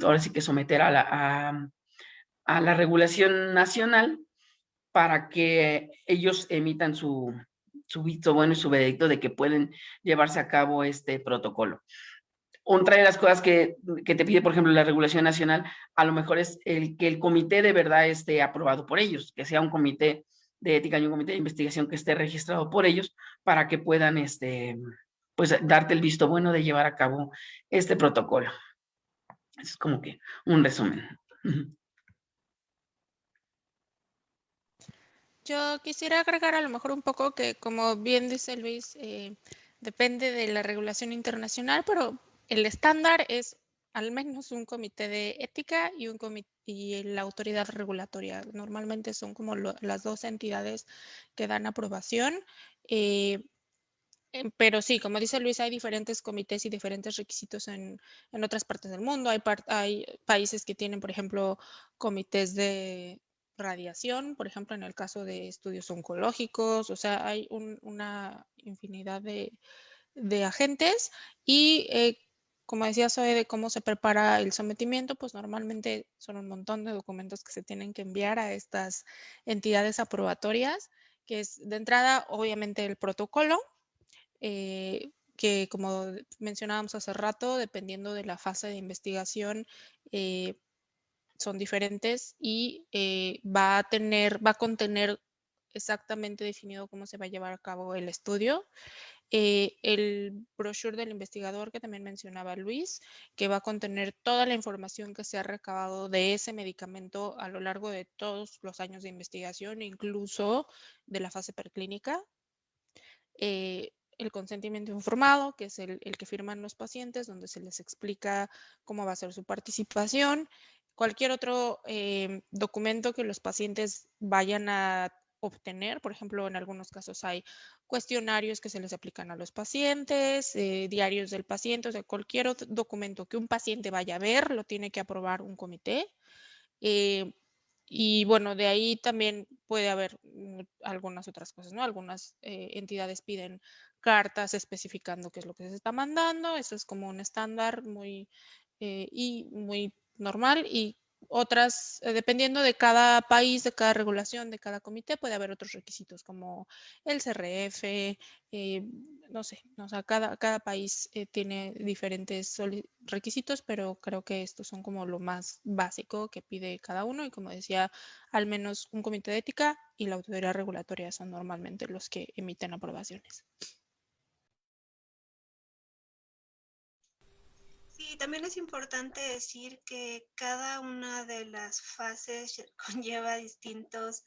ahora sí que someter a la regulación nacional para que ellos emitan su visto bueno y su veredicto de que pueden llevarse a cabo este protocolo. Otra de las cosas que te pide, por ejemplo, la regulación nacional, a lo mejor es que el comité de verdad esté aprobado por ellos, que sea un comité de ética y un comité de investigación que esté registrado por ellos para que puedan pues darte el visto bueno de llevar a cabo este protocolo. Es como que un resumen. Yo quisiera agregar a lo mejor un poco que, como bien dice Luis, depende de la regulación internacional, pero el estándar es al menos un comité de ética y la autoridad regulatoria. Normalmente son como las dos entidades que dan aprobación. Pero sí, como dice Luis, hay diferentes comités y diferentes requisitos en otras partes del mundo. Hay países que tienen, por ejemplo, comités de radiación, por ejemplo, en el caso de estudios oncológicos. O sea, hay una infinidad de agentes y como decía Zoe, de cómo se prepara el sometimiento, pues normalmente son un montón de documentos que se tienen que enviar a estas entidades aprobatorias, que es de entrada, obviamente, el protocolo, que como mencionábamos hace rato, dependiendo de la fase de investigación, son diferentes y va a contener exactamente definido cómo se va a llevar a cabo el estudio. El brochure del investigador que también mencionaba Luis, que va a contener toda la información que se ha recabado de ese medicamento a lo largo de todos los años de investigación, incluso de la fase preclínica. El consentimiento informado, que es el que firman los pacientes, donde se les explica cómo va a ser su participación. Cualquier otro documento que los pacientes vayan a obtener, por ejemplo, en algunos casos hay cuestionarios que se les aplican a los pacientes, diarios del paciente, o sea, cualquier otro documento que un paciente vaya a ver, lo tiene que aprobar un comité. Y bueno, de ahí también puede haber algunas otras cosas, ¿no? Algunas entidades piden cartas especificando qué es lo que se está mandando. Eso es como un estándar muy normal. Y otras, dependiendo de cada país, de cada regulación, de cada comité, puede haber otros requisitos como el CRF, no sé, o sea, cada país tiene diferentes requisitos, pero creo que estos son como lo más básico que pide cada uno. Y como decía, al menos un comité de ética y la autoridad regulatoria son normalmente los que emiten aprobaciones. Sí, también es importante decir que cada una de las fases conlleva distintos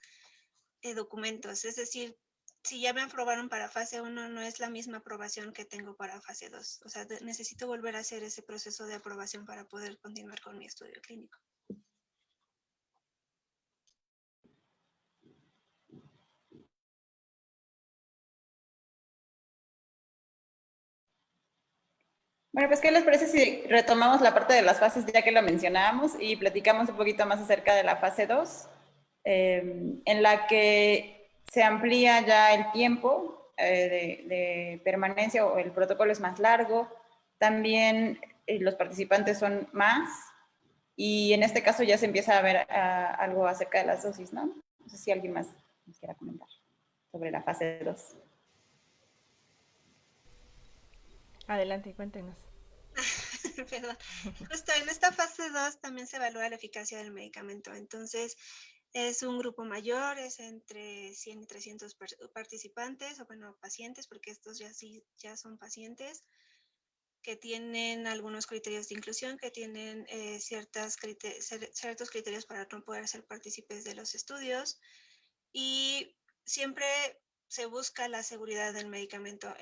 documentos. Es decir, si ya me aprobaron para fase 1, no es la misma aprobación que tengo para fase 2. O sea, necesito volver a hacer ese proceso de aprobación para poder continuar con mi estudio clínico. Bueno, pues, ¿qué les parece si retomamos la parte de las fases ya que lo mencionábamos y platicamos un poquito más acerca de la fase 2, en la que se amplía ya el tiempo de permanencia, o el protocolo es más largo, también los participantes son más, y en este caso ya se empieza a ver algo acerca de las dosis, ¿no? No sé si alguien más nos quiera comentar sobre la fase 2. Adelante, cuéntenos. Perdón. Justo en esta fase 2 también se evalúa la eficacia del medicamento. Entonces, Es un grupo mayor, es entre 100 y 300 participantes, o bueno, pacientes, porque estos ya son pacientes que tienen algunos criterios de inclusión, que tienen ciertos criterios para no poder ser partícipes de los estudios, y siempre se busca la seguridad del medicamento.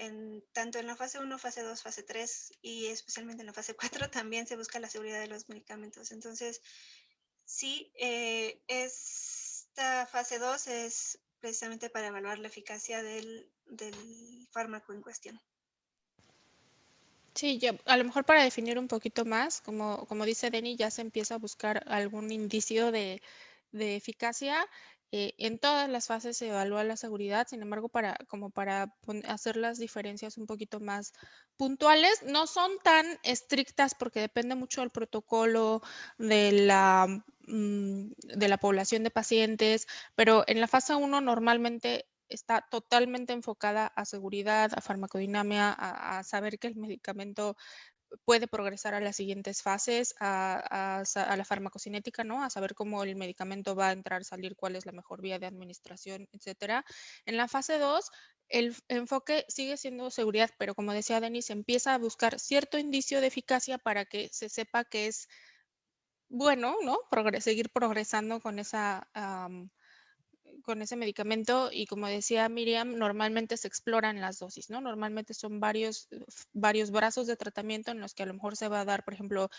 Tanto en la fase 1, fase 2, fase 3 y especialmente en la fase 4 también se busca la seguridad de los medicamentos. Entonces, sí, esta fase 2 es precisamente para evaluar la eficacia del fármaco en cuestión. Sí, a lo mejor para definir un poquito más, como dice Denny, ya se empieza a buscar algún indicio de eficacia. En todas las fases se evalúa la seguridad, sin embargo, para hacer las diferencias un poquito más puntuales, no son tan estrictas porque depende mucho del protocolo, de la población de pacientes, pero en la fase 1 normalmente está totalmente enfocada a seguridad, a farmacodinámica, a saber que el medicamento puede progresar a las siguientes fases, a la farmacocinética, ¿no? A saber cómo el medicamento va a entrar, salir, cuál es la mejor vía de administración, etcétera. En la fase 2, el enfoque sigue siendo seguridad, pero como decía Denis, empieza a buscar cierto indicio de eficacia para que se sepa que es bueno, ¿no? Seguir progresando con con ese medicamento, y como decía Miriam, normalmente se exploran las dosis, ¿no? Normalmente son varios brazos de tratamiento en los que a lo mejor se va a dar, por ejemplo,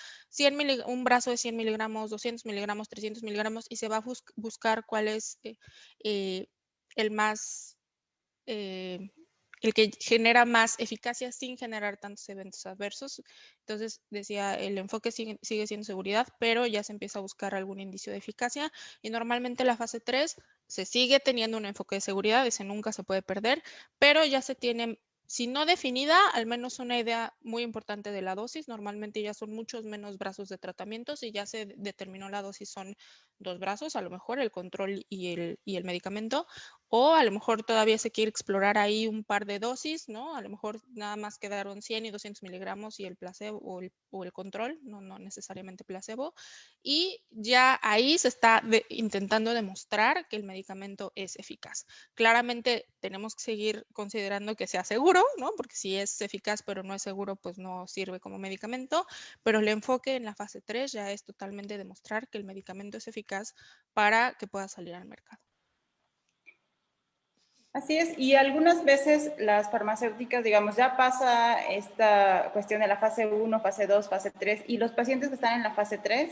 un brazo de 100 miligramos, 200 miligramos, 300 miligramos, y se va a buscar cuál es el más, el que genera más eficacia sin generar tantos eventos adversos. Entonces, decía, el enfoque sigue siendo seguridad, pero ya se empieza a buscar algún indicio de eficacia, y normalmente la fase 3 se sigue teniendo un enfoque de seguridad, ese nunca se puede perder, pero ya se tiene, si no definida, al menos una idea muy importante de la dosis. Normalmente ya son muchos menos brazos de tratamiento. Si ya se determinó la dosis, son 2 brazos, a lo mejor el control y el medicamento, o a lo mejor todavía se quiere explorar ahí un par de dosis, ¿no? A lo mejor nada más quedaron 100 y 200 miligramos y el placebo o el control, no necesariamente placebo. Y ya ahí se está intentando demostrar que el medicamento es eficaz. Claramente tenemos que seguir considerando que sea seguro, ¿no? Porque si es eficaz pero no es seguro, pues no sirve como medicamento. Pero el enfoque en la fase 3 ya es totalmente demostrar que el medicamento es eficaz para que pueda salir al mercado. Así es, y algunas veces las farmacéuticas, digamos, ya pasa esta cuestión de la fase 1, fase 2, fase 3, y los pacientes que están en la fase 3,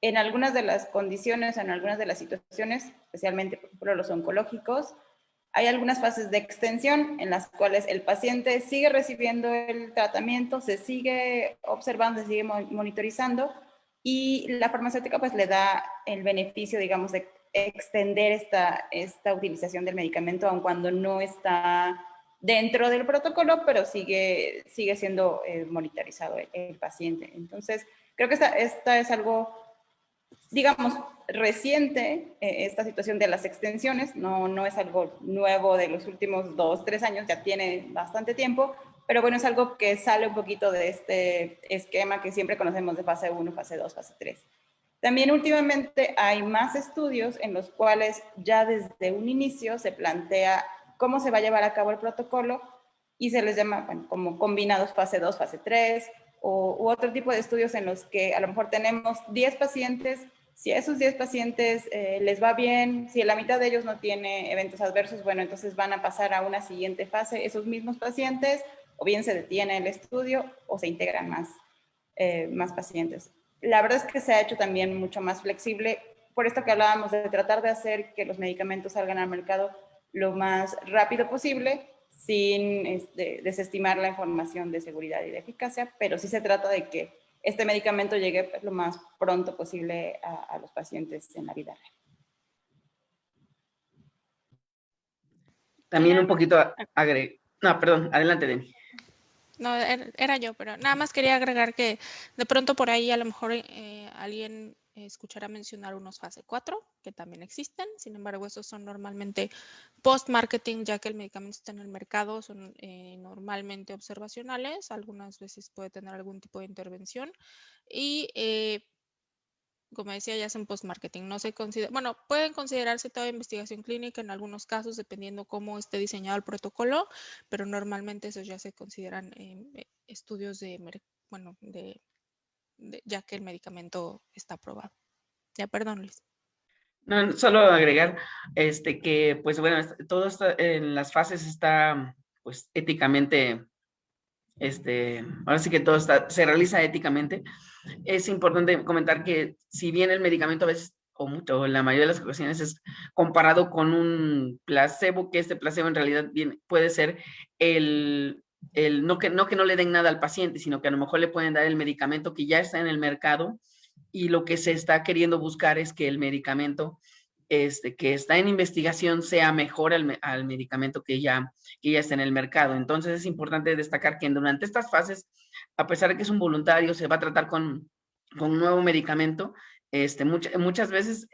en algunas de las condiciones, en algunas de las situaciones, especialmente por ejemplo los oncológicos, hay algunas fases de extensión en las cuales el paciente sigue recibiendo el tratamiento, se sigue observando, se sigue monitorizando, y la farmacéutica pues le da el beneficio, digamos, de extender esta utilización del medicamento, aun cuando no está dentro del protocolo, pero sigue siendo monitorizado el paciente. Entonces, creo que esta es algo, digamos, reciente, esta situación de las extensiones, no es algo nuevo de los últimos 2, 3 años, ya tiene bastante tiempo, pero bueno, es algo que sale un poquito de este esquema que siempre conocemos de fase 1, fase 2, fase 3. También últimamente hay más estudios en los cuales ya desde un inicio se plantea cómo se va a llevar a cabo el protocolo y se les llama, bueno, como combinados fase 2, fase 3 u otro tipo de estudios en los que a lo mejor tenemos 10 pacientes. Si a esos 10 pacientes les va bien, si la mitad de ellos no tiene eventos adversos, bueno, entonces van a pasar a una siguiente fase esos mismos pacientes, o bien se detiene el estudio o se integran más pacientes. La verdad es que se ha hecho también mucho más flexible, por esto que hablábamos de tratar de hacer que los medicamentos salgan al mercado lo más rápido posible, sin desestimar la información de seguridad y de eficacia, pero sí se trata de que este medicamento llegue pues, lo más pronto posible a los pacientes en la vida real. También un poquito No, perdón, adelante, Denny. No, era yo, pero nada más quería agregar que de pronto por ahí a lo mejor alguien escuchará mencionar unos fase 4, que también existen. Sin embargo, esos son normalmente post-marketing, ya que el medicamento está en el mercado, son normalmente observacionales. Algunas veces puede tener algún tipo de intervención. Y como decía, ya hacen post-marketing. No se considera, bueno, pueden considerarse toda investigación clínica en algunos casos, dependiendo cómo esté diseñado el protocolo, pero normalmente esos ya se consideran estudios bueno, ya que el medicamento está aprobado. Ya, perdón, Luis. No, solo agregar que, pues bueno, todo está en las fases está, pues éticamente, ahora sí que todo se realiza éticamente. Es importante comentar que si bien el medicamento a veces, o mucho, en la mayoría de las ocasiones es comparado con un placebo, que este placebo en realidad puede ser no que no le den nada al paciente, sino que a lo mejor le pueden dar el medicamento que ya está en el mercado, y lo que se está queriendo buscar es que el medicamento que está en investigación sea mejor al medicamento que ya está en el mercado. Entonces es importante destacar que durante estas fases, a pesar de que es un voluntario, se va a tratar con un nuevo medicamento. Muchas veces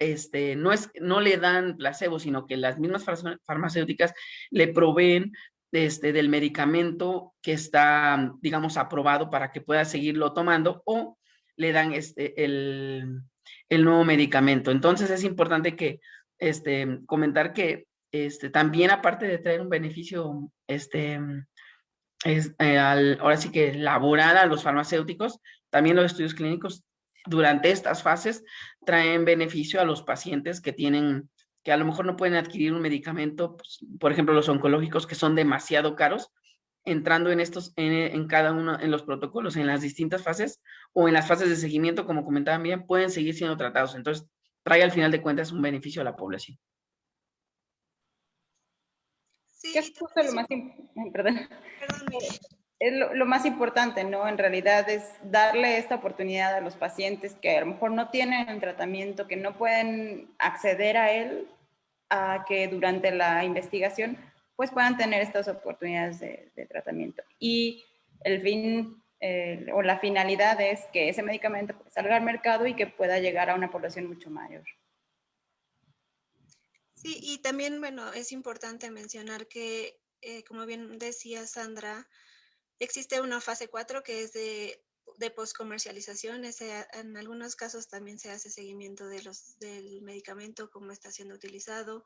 no le dan placebo, sino que las mismas farmacéuticas le proveen del medicamento que está, digamos, aprobado para que pueda seguirlo tomando, o le dan el nuevo medicamento. Entonces es importante que comentar que también, aparte de traer un beneficio ahora sí que laboral a los farmacéuticos, también los estudios clínicos durante estas fases traen beneficio a los pacientes que a lo mejor no pueden adquirir un medicamento, pues, por ejemplo, los oncológicos, que son demasiado caros. Entrando en cada uno, en los protocolos, en las distintas fases, o en las fases de seguimiento, como comentaban bien, pueden seguir siendo tratados. Entonces, trae al final de cuentas un beneficio a la población. Sí, Que es y justo también perdón, perdón, Miri. es lo más importante, ¿no? En realidad es darle esta oportunidad a los pacientes que a lo mejor no tienen el tratamiento, que no pueden acceder a él, a que durante la investigación pues puedan tener estas oportunidades de tratamiento. Y el fin o la finalidad es que ese medicamento salga al mercado y que pueda llegar a una población mucho mayor. Sí, y también, bueno, es importante mencionar que, como bien decía Sandra, existe una fase 4 que es de postcomercialización. En algunos casos también se hace seguimiento del medicamento, cómo está siendo utilizado,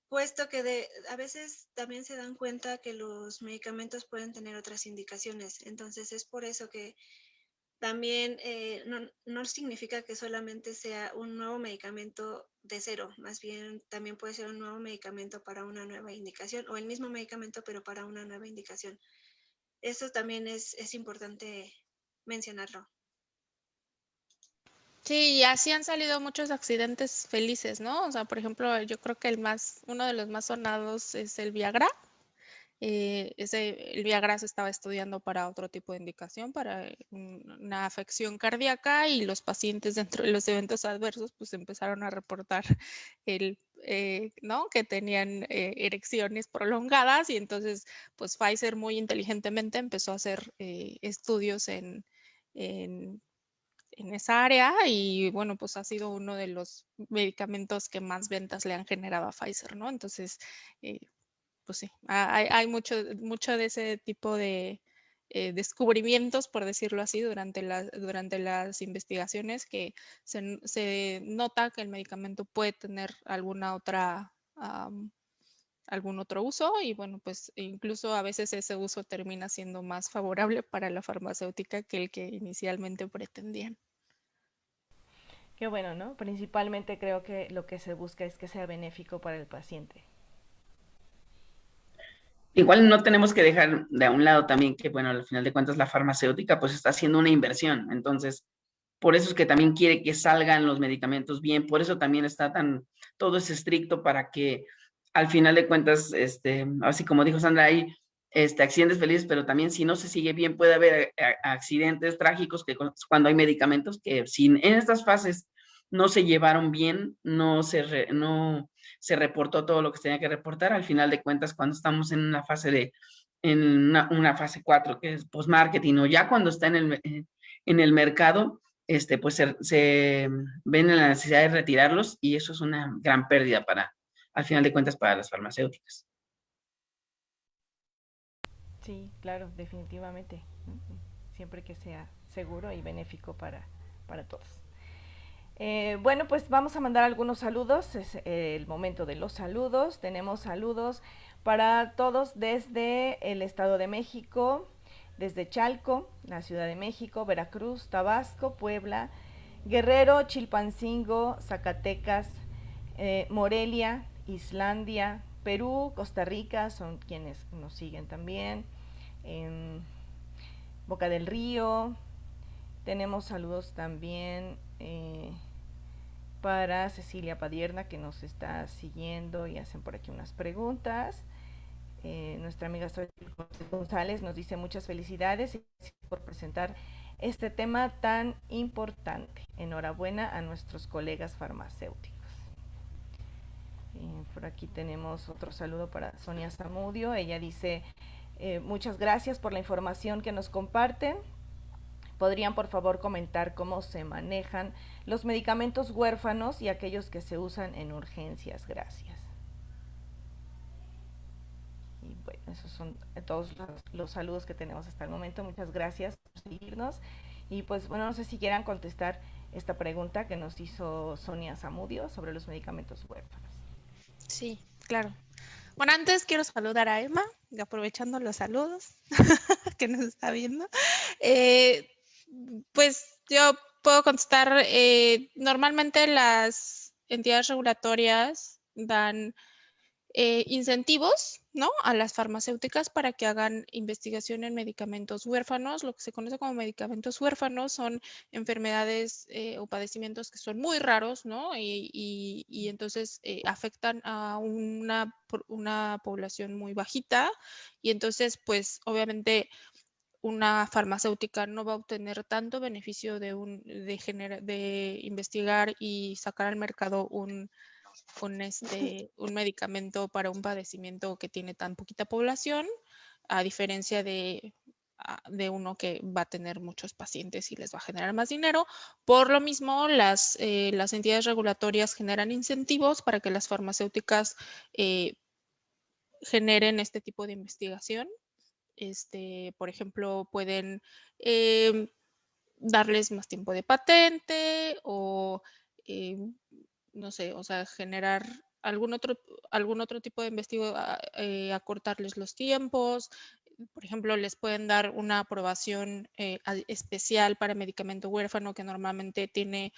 puesto que a veces también se dan cuenta que los medicamentos pueden tener otras indicaciones. Entonces es por eso que también no significa que solamente sea un nuevo medicamento de cero, más bien también puede ser un nuevo medicamento para una nueva indicación, o el mismo medicamento pero para una nueva indicación. Eso también es importante mencionarlo. Sí, y así han salido muchos accidentes felices, ¿no? O sea, por ejemplo, yo creo que uno de los más sonados es el Viagra. El Viagra se estaba estudiando para otro tipo de indicación, para una afección cardíaca, y los pacientes dentro de los eventos adversos pues empezaron a reportar ¿no? Que tenían erecciones prolongadas, y entonces pues Pfizer muy inteligentemente empezó a hacer estudios en esa área, y bueno, pues ha sido uno de los medicamentos que más ventas le han generado a Pfizer, ¿no? Entonces, pues sí, hay mucho de ese tipo de descubrimientos, por decirlo así, durante las investigaciones, que se nota que el medicamento puede tener algún otro uso, y bueno, pues incluso a veces ese uso termina siendo más favorable para la farmacéutica que el que inicialmente pretendían. Qué bueno, ¿no? Principalmente creo que lo que se busca es que sea benéfico para el paciente. Igual no tenemos que dejar de a un lado también que, bueno, al final de cuentas la farmacéutica pues está haciendo una inversión. Entonces, por eso es que también quiere que salgan los medicamentos bien, por eso también todo es estricto, para que al final de cuentas, así como dijo Sandra, hay accidentes felices, pero también si no se sigue bien puede haber accidentes trágicos, que cuando hay medicamentos que si en estas fases no se llevaron bien, no se reportó todo lo que se tenía que reportar. Al final de cuentas, cuando estamos en una fase 4, que es post-marketing, o ya cuando está en el mercado, pues se ven en la necesidad de retirarlos, y eso es una gran pérdida al final de cuentas, para las farmacéuticas. Sí, claro, definitivamente. Siempre que sea seguro y benéfico para todos. Bueno, pues vamos a mandar algunos saludos, es el momento de los saludos. Tenemos saludos para todos desde el Estado de México, desde Chalco, la Ciudad de México, Veracruz, Tabasco, Puebla, Guerrero, Chilpancingo, Zacatecas, Morelia, Islandia, Perú, Costa Rica, son quienes nos siguen también, Boca del Río. Tenemos saludos también para Cecilia Padierna, que nos está siguiendo y hacen por aquí unas preguntas. Nuestra amiga Soy González nos dice muchas felicidades por presentar este tema tan importante. Enhorabuena a nuestros colegas farmacéuticos. Por aquí tenemos otro saludo para Sonia Zamudio. Ella dice, muchas gracias por la información que nos comparten. ¿Podrían por favor comentar cómo se manejan los medicamentos huérfanos y aquellos que se usan en urgencias? Gracias. Y bueno, esos son todos los saludos que tenemos hasta el momento. Muchas gracias por seguirnos. Y pues bueno, no sé si quieran contestar esta pregunta que nos hizo Sonia Zamudio sobre los medicamentos huérfanos. Sí, claro. Bueno, antes quiero saludar a Emma, aprovechando los saludos que nos está viendo. Pues yo puedo contestar, normalmente las entidades regulatorias dan incentivos, ¿no?, a las farmacéuticas para que hagan investigación en medicamentos huérfanos. Lo que se conoce como medicamentos huérfanos son enfermedades o padecimientos que son muy raros, ¿no? Y entonces afectan a una población muy bajita, y entonces pues obviamente una farmacéutica no va a obtener tanto beneficio de investigar y sacar al mercado un medicamento para un padecimiento que tiene tan poquita población, a diferencia de uno que va a tener muchos pacientes y les va a generar más dinero. Por lo mismo, las entidades regulatorias generan incentivos para que las farmacéuticas generen este tipo de investigación. Por ejemplo, pueden darles más tiempo de patente o no sé, o sea, generar algún otro tipo de investigación, acortarles los tiempos. Por ejemplo, les pueden dar una aprobación especial para medicamento huérfano que normalmente tiene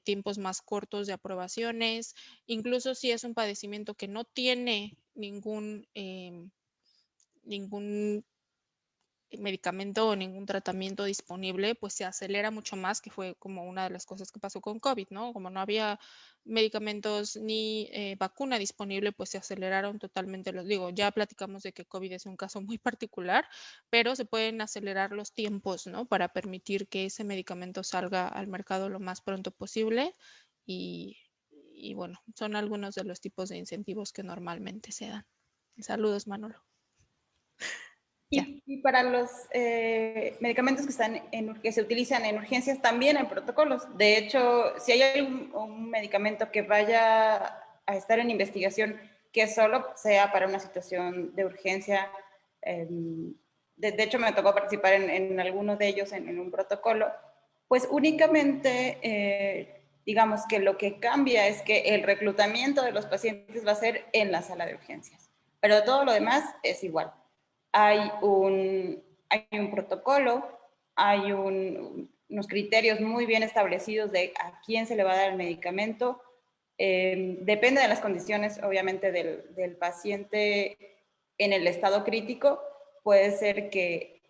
tiempos más cortos de aprobaciones. Incluso si es un padecimiento que no tiene ningún medicamento o ningún tratamiento disponible, pues se acelera mucho más, que fue como una de las cosas que pasó con COVID, ¿no? Como no había medicamentos ni vacuna disponible, pues se aceleraron totalmente ya platicamos de que COVID es un caso muy particular, pero se pueden acelerar los tiempos, ¿no?, para permitir que ese medicamento salga al mercado lo más pronto posible. Y bueno, son algunos de los tipos de incentivos que normalmente se dan. Saludos, Manolo. Y para los medicamentos que se utilizan en urgencias también hay protocolos. De hecho, si hay un medicamento que vaya a estar en investigación que solo sea para una situación de urgencia, de hecho me tocó participar en algunos de ellos en un protocolo, pues únicamente digamos que lo que cambia es que el reclutamiento de los pacientes va a ser en la sala de urgencias, pero todo lo demás es igual. Hay un protocolo, hay unos criterios muy bien establecidos de a quién se le va a dar el medicamento. Depende de las condiciones, obviamente, del paciente en el estado crítico. Puede ser que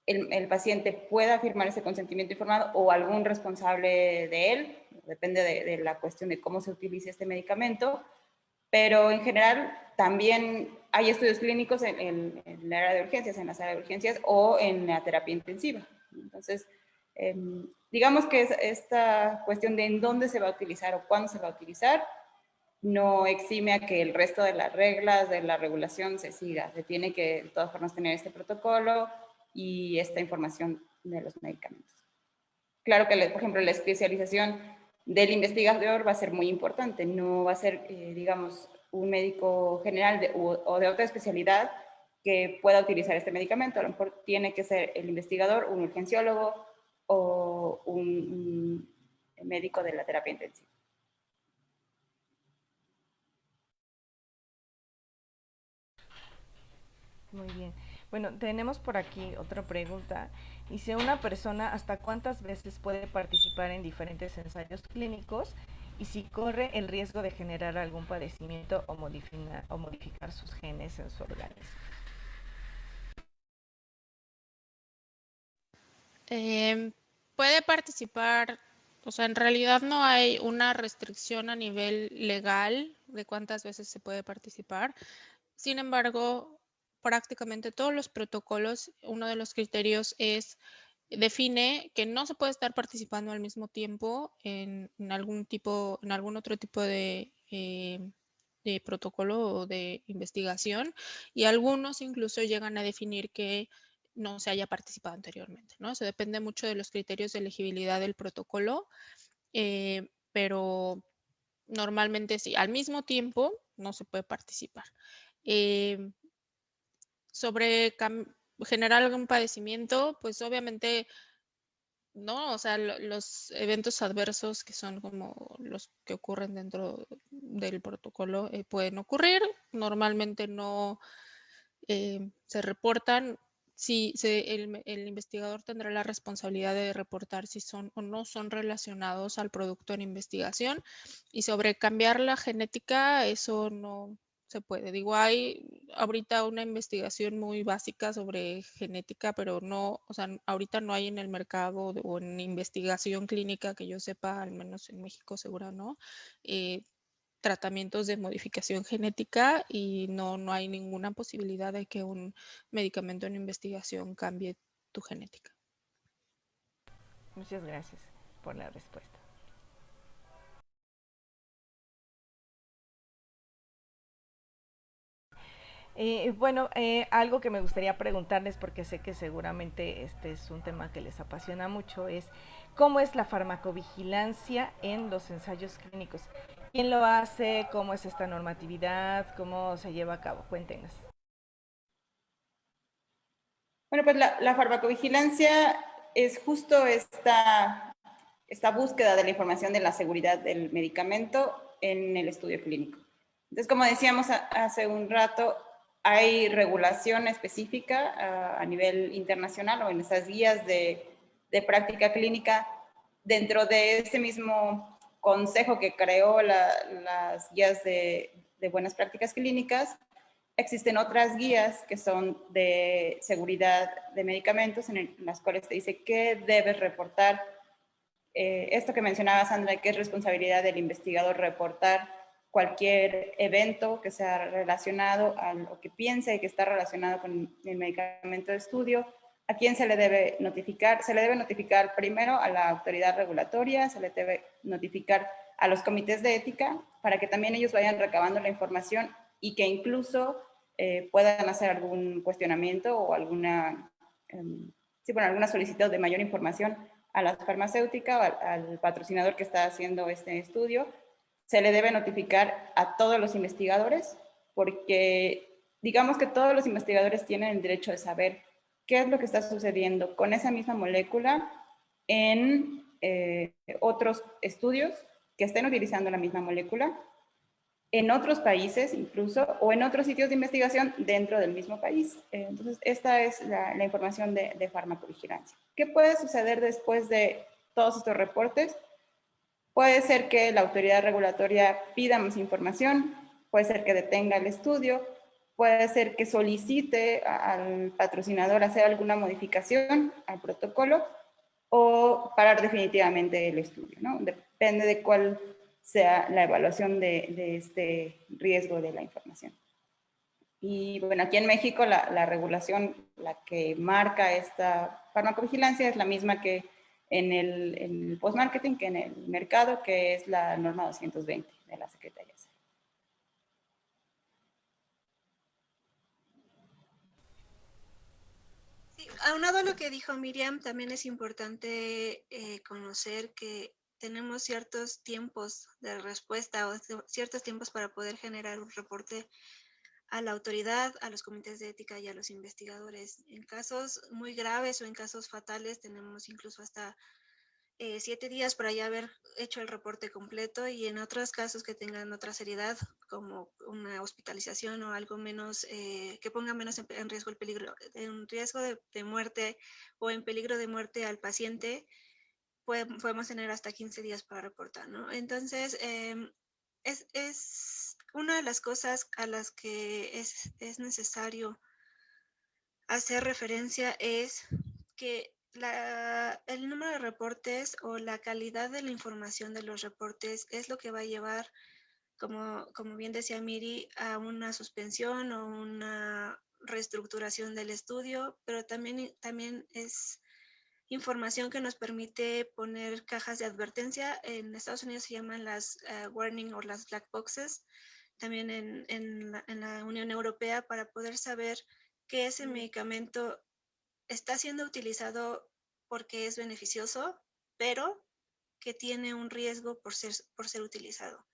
el paciente pueda firmar ese consentimiento informado o algún responsable de él, depende de la cuestión de cómo se utilice este medicamento. Pero en general también hay estudios clínicos en la área de urgencias, en la sala de urgencias o en la terapia intensiva. Entonces, digamos que esta cuestión de en dónde se va a utilizar o cuándo se va a utilizar no exime a que el resto de las reglas de la regulación se siga. Se tiene que de todas formas tener este protocolo y esta información de los medicamentos. Claro que, por ejemplo, la especialización del investigador va a ser muy importante. No va a ser, digamos, un médico general o de otra especialidad que pueda utilizar este medicamento. A lo mejor tiene que ser el investigador, un urgenciólogo o un médico de la terapia intensiva. Muy bien. Bueno, tenemos por aquí otra pregunta. Dice, ¿una persona hasta cuántas veces puede participar en diferentes ensayos clínicos y si corre el riesgo de generar algún padecimiento o modificar sus genes en su organismo? Puede participar, o sea, en realidad no hay una restricción a nivel legal de cuántas veces se puede participar. Sin embargo, prácticamente todos los protocolos, uno de los criterios define que no se puede estar participando al mismo tiempo en algún otro tipo de protocolo o de investigación, y algunos incluso llegan a definir que no se haya participado anteriormente, ¿no? Eso depende mucho de los criterios de elegibilidad del protocolo, pero normalmente sí, al mismo tiempo no se puede participar. Eh, sobre generar algún padecimiento, pues obviamente no, o sea, los eventos adversos que son como los que ocurren dentro del protocolo pueden ocurrir. Normalmente no se reportan. Si el investigador tendrá la responsabilidad de reportar si son o no son relacionados al producto en investigación. Y sobre cambiar la genética, eso no se puede. Digo, hay ahorita una investigación muy básica sobre genética, pero no, o sea, ahorita no hay en el mercado o en investigación clínica que yo sepa, al menos en México segura, ¿no? Tratamientos de modificación genética y no hay ninguna posibilidad de que un medicamento en investigación cambie tu genética. Muchas gracias por la respuesta. Bueno, algo que me gustaría preguntarles, porque sé que seguramente este es un tema que les apasiona mucho, es ¿cómo es la farmacovigilancia en los ensayos clínicos? ¿Quién lo hace? ¿Cómo es esta normatividad? ¿Cómo se lleva a cabo? Cuéntenos. Bueno, pues la farmacovigilancia es justo esta búsqueda de la información de la seguridad del medicamento en el estudio clínico. Entonces, como decíamos hace un rato, hay regulación específica a nivel internacional o en esas guías de práctica clínica dentro de ese mismo consejo que creó las guías de buenas prácticas clínicas. Existen otras guías que son de seguridad de medicamentos en las cuales te dice qué debes reportar. Esto que mencionaba Sandra, que es responsabilidad del investigador reportar cualquier evento que sea relacionado o que piense que está relacionado con el medicamento de estudio. ¿A quién se le debe notificar? Se le debe notificar primero a la autoridad regulatoria, se le debe notificar a los comités de ética para que también ellos vayan recabando la información y que incluso puedan hacer algún cuestionamiento o alguna solicitud de mayor información a la farmacéutica o al patrocinador que está haciendo este estudio. Se le debe notificar a todos los investigadores porque digamos que todos los investigadores tienen el derecho de saber qué es lo que está sucediendo con esa misma molécula en otros estudios que estén utilizando la misma molécula, en otros países incluso, o en otros sitios de investigación dentro del mismo país. Entonces, esta es la información de farmacovigilancia. ¿Qué puede suceder después de todos estos reportes? Puede ser que la autoridad regulatoria pida más información, puede ser que detenga el estudio, puede ser que solicite al patrocinador hacer alguna modificación al protocolo o parar definitivamente el estudio, ¿no? Depende de cuál sea la evaluación de este riesgo de la información. Y bueno, aquí en México la regulación, la que marca esta farmacovigilancia es la misma que en el post-marketing, que en el mercado, que es la norma 220 de la Secretaría de Salud. Sí, aunado a lo que dijo Miriam, también es importante conocer que tenemos ciertos tiempos de respuesta o ciertos tiempos para poder generar un reporte a la autoridad, a los comités de ética y a los investigadores. En casos muy graves o en casos fatales tenemos incluso hasta 7 días para ya haber hecho el reporte completo, y en otros casos que tengan otra seriedad, como una hospitalización o algo menos, que ponga menos en riesgo en riesgo de muerte o en peligro de muerte al paciente, podemos tener hasta 15 días para reportar, ¿no? Entonces, es una de las cosas a las que es necesario hacer referencia, es que el número de reportes o la calidad de la información de los reportes es lo que va a llevar, como bien decía Miri, a una suspensión o una reestructuración del estudio, pero también es información que nos permite poner cajas de advertencia. En Estados Unidos se llaman las warning o las black boxes, también en la Unión Europea, para poder saber que ese medicamento está siendo utilizado porque es beneficioso, pero que tiene un riesgo por ser utilizado.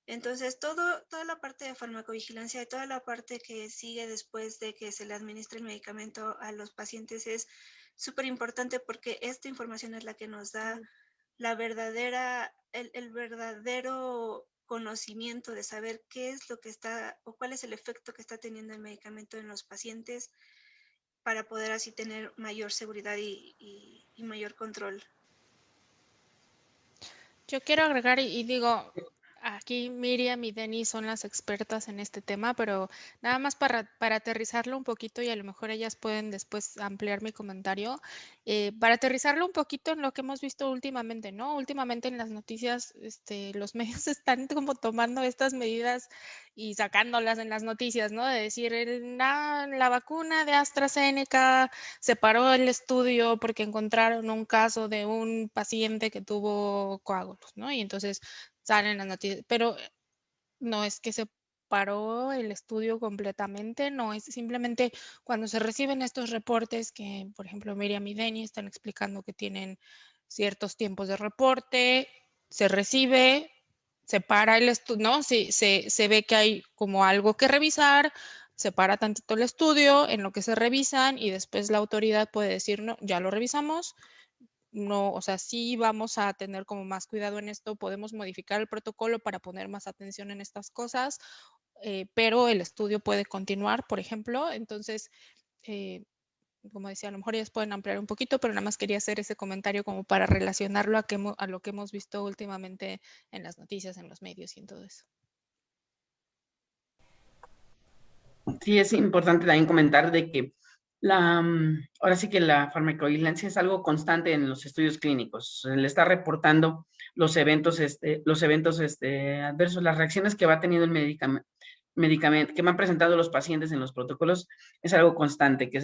Entonces, toda la parte de farmacovigilancia y toda la parte que sigue después de que se le administre el medicamento a los pacientes es súper importante, porque esta información es la que nos da el verdadero conocimiento de saber qué es lo que está o cuál es el efecto que está teniendo el medicamento en los pacientes, para poder así tener mayor seguridad y mayor control. Yo quiero agregar, y digo, aquí Miriam y Denny son las expertas en este tema, pero nada más para aterrizarlo un poquito, y a lo mejor ellas pueden después ampliar mi comentario, para aterrizarlo un poquito en lo que hemos visto últimamente, ¿no? Últimamente en las noticias, los medios están como tomando estas medidas y sacándolas en las noticias, ¿no? De decir, la vacuna de AstraZeneca se paró el estudio porque encontraron un caso de un paciente que tuvo coágulos, ¿no? Y entonces salen las noticias, pero no es que se paró el estudio completamente, no es simplemente cuando se reciben estos reportes que, por ejemplo, Miriam y Denny están explicando que tienen ciertos tiempos de reporte, se recibe, se para el estudio, ¿no? Se ve que hay como algo que revisar, se para tantito el estudio en lo que se revisan, y después la autoridad puede decir, no, ya lo revisamos, no, o sea, sí vamos a tener como más cuidado en esto, podemos modificar el protocolo para poner más atención en estas cosas, pero el estudio puede continuar, por ejemplo. Entonces, eh, como decía, a lo mejor ellas pueden ampliar un poquito, pero nada más quería hacer ese comentario como para relacionarlo a lo que hemos visto últimamente en las noticias, en los medios y en todo eso. Sí, es importante también comentar de que ahora sí que la farmacovigilancia es algo constante en los estudios clínicos. Se le está reportando los eventos adversos, las reacciones que va teniendo el medicamento, que me han presentado los pacientes en los protocolos, es algo constante, que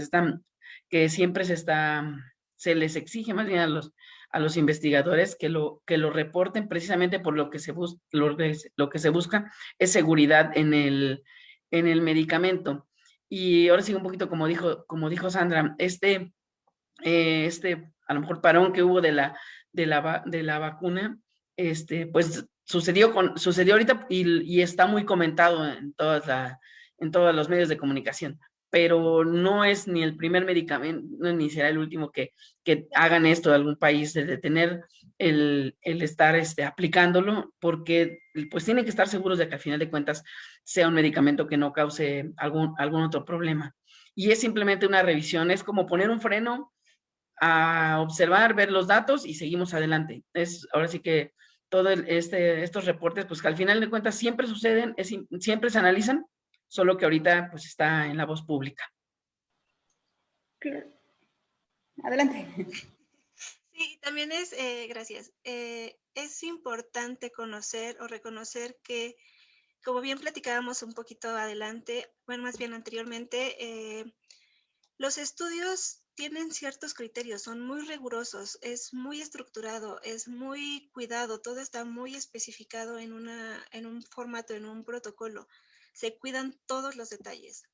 siempre se les exige más bien a los investigadores que lo reporten, precisamente por lo que lo que se busca es seguridad en el medicamento. Y ahora sí, un poquito como dijo Sandra, a lo mejor parón que hubo de la vacuna, pues sucedió ahorita, y está muy comentado en todos los medios de comunicación, pero no es ni el primer medicamento, ni será el último que hagan esto de algún país, de detener el estar aplicándolo, porque pues tienen que estar seguros de que al final de cuentas sea un medicamento que no cause algún otro problema. Y es simplemente una revisión, es como poner un freno a observar, ver los datos y seguimos adelante. Ahora sí que estos reportes, pues que al final de cuentas siempre suceden, siempre se analizan, solo que ahorita pues está en la voz pública. Adelante. Sí, también gracias. Es importante conocer o reconocer que, como bien platicábamos un poquito adelante, bueno, más bien anteriormente, los estudios tienen ciertos criterios, son muy rigurosos, es muy estructurado, es muy cuidado, todo está muy especificado en un formato, en un protocolo. Se cuidan todos los detalles.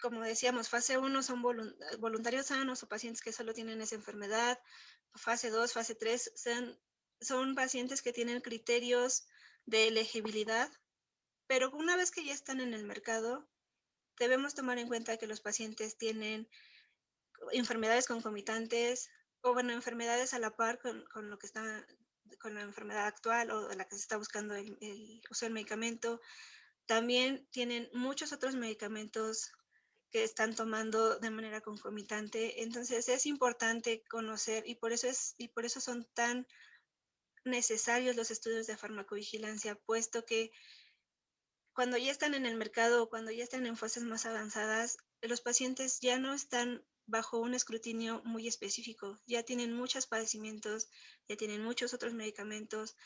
Como decíamos, fase 1 son voluntarios sanos o pacientes que solo tienen esa enfermedad. Fase 2, fase 3 son pacientes que tienen criterios de elegibilidad, pero una vez que ya están en el mercado, debemos tomar en cuenta que los pacientes tienen enfermedades concomitantes o bueno, enfermedades a la par con lo que está, con la enfermedad actual o de la que se está buscando el uso del medicamento. También tienen muchos otros medicamentos que están tomando de manera concomitante. Entonces es importante conocer y por eso son tan necesarios los estudios de farmacovigilancia, puesto que cuando ya están en el mercado o cuando ya están en fases más avanzadas, los pacientes ya no están bajo un escrutinio muy específico, ya tienen muchos padecimientos, ya tienen muchos otros medicamentos.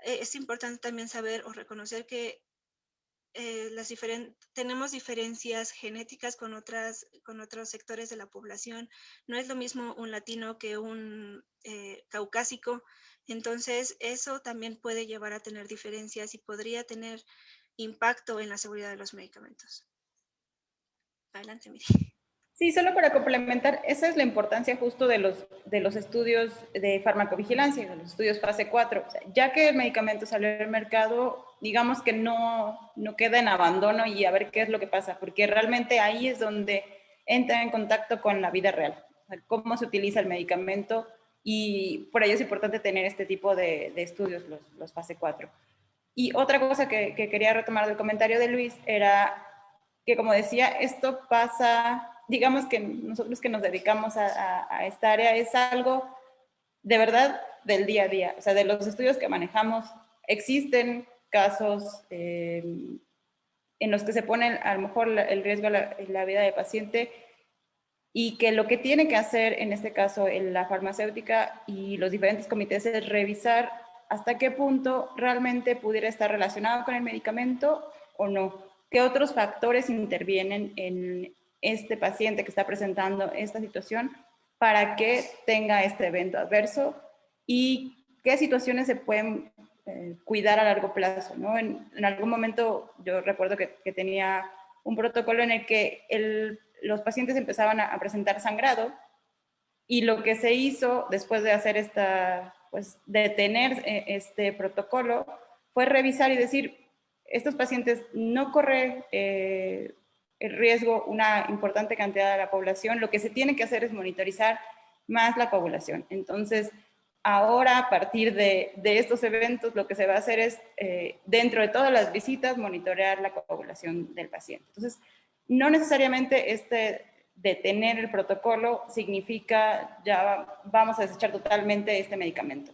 Es importante también saber o reconocer que tenemos diferencias genéticas con otros sectores de la población. No es lo mismo un latino que un caucásico. Entonces, eso también puede llevar a tener diferencias y podría tener impacto en la seguridad de los medicamentos. Adelante, Miri. Sí, solo para complementar, esa es la importancia justo de los estudios de farmacovigilancia, de los estudios fase 4. O sea, ya que el medicamento salió al mercado, digamos que no queda en abandono y a ver qué es lo que pasa, porque realmente ahí es donde entra en contacto con la vida real, o sea, cómo se utiliza el medicamento, y por ello es importante tener este tipo de estudios, los fase 4. Y otra cosa que quería retomar del comentario de Luis era que, como decía, esto pasa, digamos que nosotros que nos dedicamos a esta área, es algo de verdad del día a día. O sea, de los estudios que manejamos, existen casos en los que se pone a lo mejor el riesgo a la vida del paciente, y que lo que tiene que hacer en este caso la farmacéutica y los diferentes comités es revisar hasta qué punto realmente pudiera estar relacionado con el medicamento o no. ¿Qué otros factores intervienen en este paciente que está presentando esta situación para que tenga este evento adverso? ¿Y qué situaciones se pueden cuidar a largo plazo, ¿no? En algún momento yo recuerdo que tenía un protocolo en el que los pacientes empezaban a presentar sangrado, y lo que se hizo después de hacer de tener este protocolo fue revisar y decir, estos pacientes no corren el riesgo una importante cantidad de la población, lo que se tiene que hacer es monitorizar más la población. Entonces, ahora a partir de estos eventos, lo que se va a hacer es, dentro de todas las visitas, monitorear la población del paciente. Entonces, no necesariamente detener el protocolo significa ya vamos a desechar totalmente este medicamento.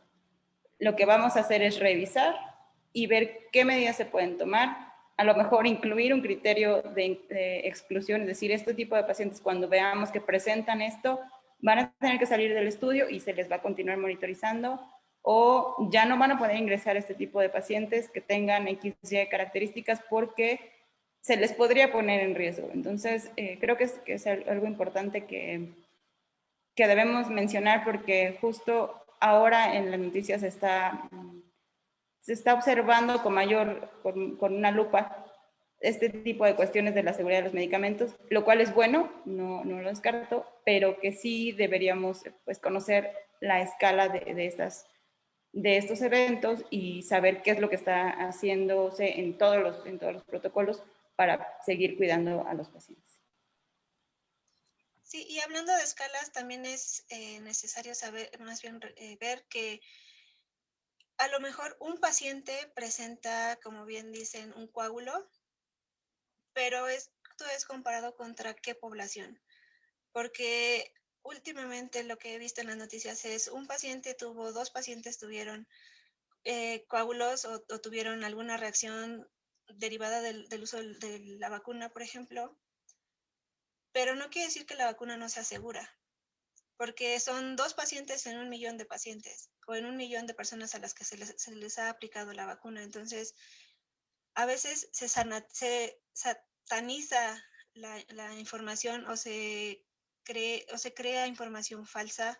Lo que vamos a hacer es revisar y ver qué medidas se pueden tomar, a lo mejor incluir un criterio de exclusión, es decir, este tipo de pacientes cuando veamos que presentan esto, van a tener que salir del estudio y se les va a continuar monitorizando, o ya no van a poder ingresar este tipo de pacientes que tengan X y características porque se les podría poner en riesgo. Entonces, creo que es algo importante que debemos mencionar, porque justo ahora en las noticias se está observando con una lupa este tipo de cuestiones de la seguridad de los medicamentos, lo cual es bueno, no lo descarto, pero que sí deberíamos pues, conocer la escala de estos eventos y saber qué es lo que está haciéndose en todos los protocolos para seguir cuidando a los pacientes. Sí, y hablando de escalas, también es necesario saber, más bien ver que a lo mejor un paciente presenta, como bien dicen, un coágulo, pero esto es comparado contra qué población. Porque últimamente lo que he visto en las noticias es dos pacientes tuvieron coágulos o tuvieron alguna reacción derivada del uso de la vacuna, por ejemplo, pero no quiere decir que la vacuna no sea segura, porque son 2 pacientes en 1.000.000 de pacientes o en 1.000.000 de personas a las que se les ha aplicado la vacuna. Entonces, a veces se sataniza la información o se crea información falsa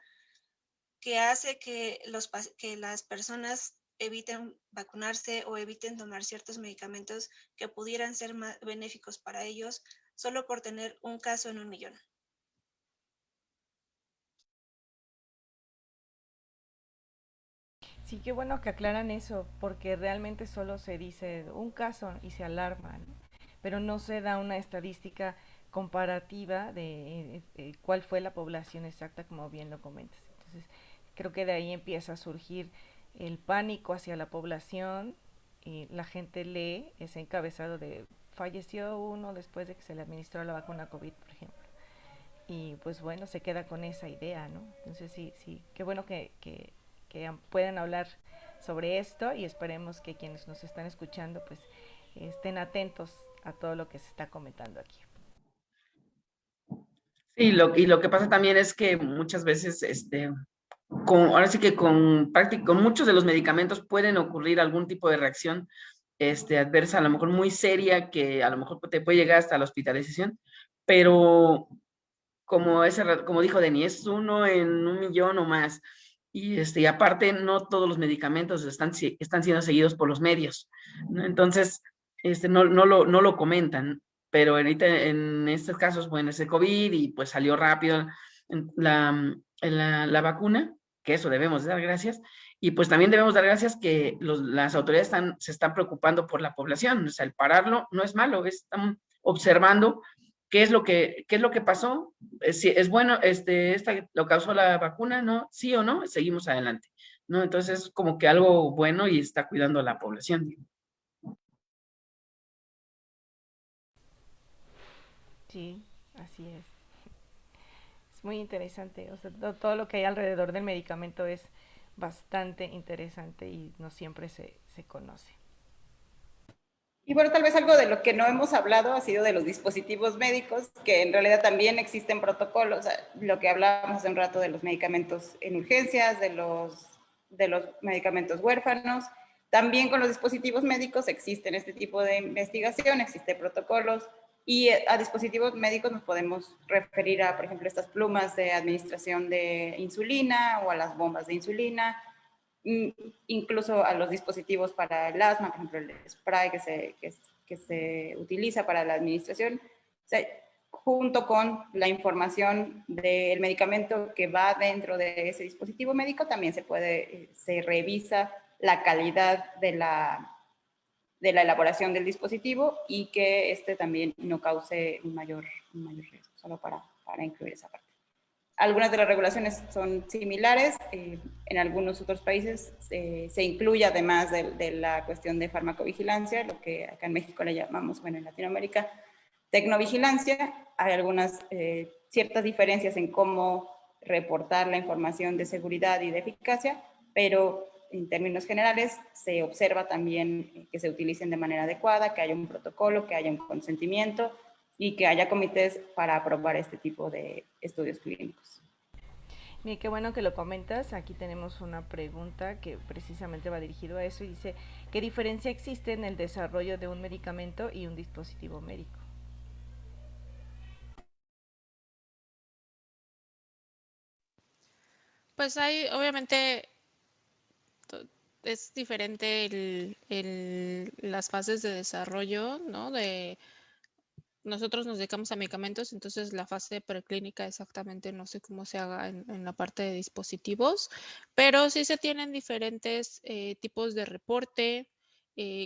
que hace que las personas eviten vacunarse o eviten tomar ciertos medicamentos que pudieran ser más benéficos para ellos solo por tener un caso en 1.000.000. Sí, qué bueno que aclaran eso, porque realmente solo se dice un caso y se alarman, pero no se da una estadística comparativa de cuál fue la población exacta, como bien lo comentas. Entonces, Entonces, creo que de ahí empieza a surgir el pánico hacia la población y la gente lee ese encabezado de falleció uno después de que se le administró la vacuna COVID, por ejemplo. Y pues bueno, se queda con esa idea, ¿no? Entonces sí, sí, qué bueno que puedan hablar sobre esto y esperemos que quienes nos están escuchando pues estén atentos a todo lo que se está comentando aquí. Sí, y lo que pasa también es que muchas veces, ahora sí que con muchos de los medicamentos pueden ocurrir algún tipo de reacción adversa, a lo mejor muy seria, que a lo mejor te puede llegar hasta la hospitalización, pero como dijo Denny, es uno en 1 millón o más. Y aparte, no todos los medicamentos están siendo seguidos por los medios, ¿no? Entonces, no lo comentan, pero ahorita en estos casos, bueno, es el COVID y pues salió rápido la vacuna, que eso debemos dar gracias, y pues también debemos dar gracias que las autoridades se están preocupando por la población, o sea, el pararlo no es malo, están observando qué es lo que pasó, si es bueno, lo causó la vacuna, ¿no? Sí o no, seguimos adelante, ¿no? Entonces es como que algo bueno y está cuidando a la población. Sí, así es. Es muy interesante, o sea, todo lo que hay alrededor del medicamento es bastante interesante y no siempre se conoce. Y bueno, tal vez algo de lo que no hemos hablado ha sido de los dispositivos médicos, que en realidad también existen protocolos, o sea, lo que hablábamos hace un rato de los medicamentos en urgencias, de los medicamentos huérfanos. También con los dispositivos médicos existen este tipo de investigación, existen protocolos, y a dispositivos médicos nos podemos referir a, por ejemplo, estas plumas de administración de insulina o a las bombas de insulina, incluso a los dispositivos para el asma, por ejemplo, el spray que se utiliza para la administración, o sea, junto con la información del medicamento que va dentro de ese dispositivo médico, también se revisa la calidad de la elaboración del dispositivo y que también no cause un mayor riesgo, solo para incluir esa parte. Algunas de las regulaciones son similares, en algunos otros países se incluye además de la cuestión de farmacovigilancia, lo que acá en México le llamamos, bueno, en Latinoamérica, tecnovigilancia. Hay algunas ciertas diferencias en cómo reportar la información de seguridad y de eficacia, pero en términos generales se observa también que se utilicen de manera adecuada, que haya un protocolo, que haya un consentimiento y que haya comités para aprobar este tipo de estudios clínicos. Mira, qué bueno que lo comentas. Aquí tenemos una pregunta que precisamente va dirigido a eso y dice, ¿qué diferencia existe en el desarrollo de un medicamento y un dispositivo médico? Pues hay, obviamente, es diferente las fases de desarrollo, ¿no? Nosotros nos dedicamos a medicamentos, entonces la fase preclínica exactamente no sé cómo se haga en la parte de dispositivos, pero sí se tienen diferentes tipos de reporte,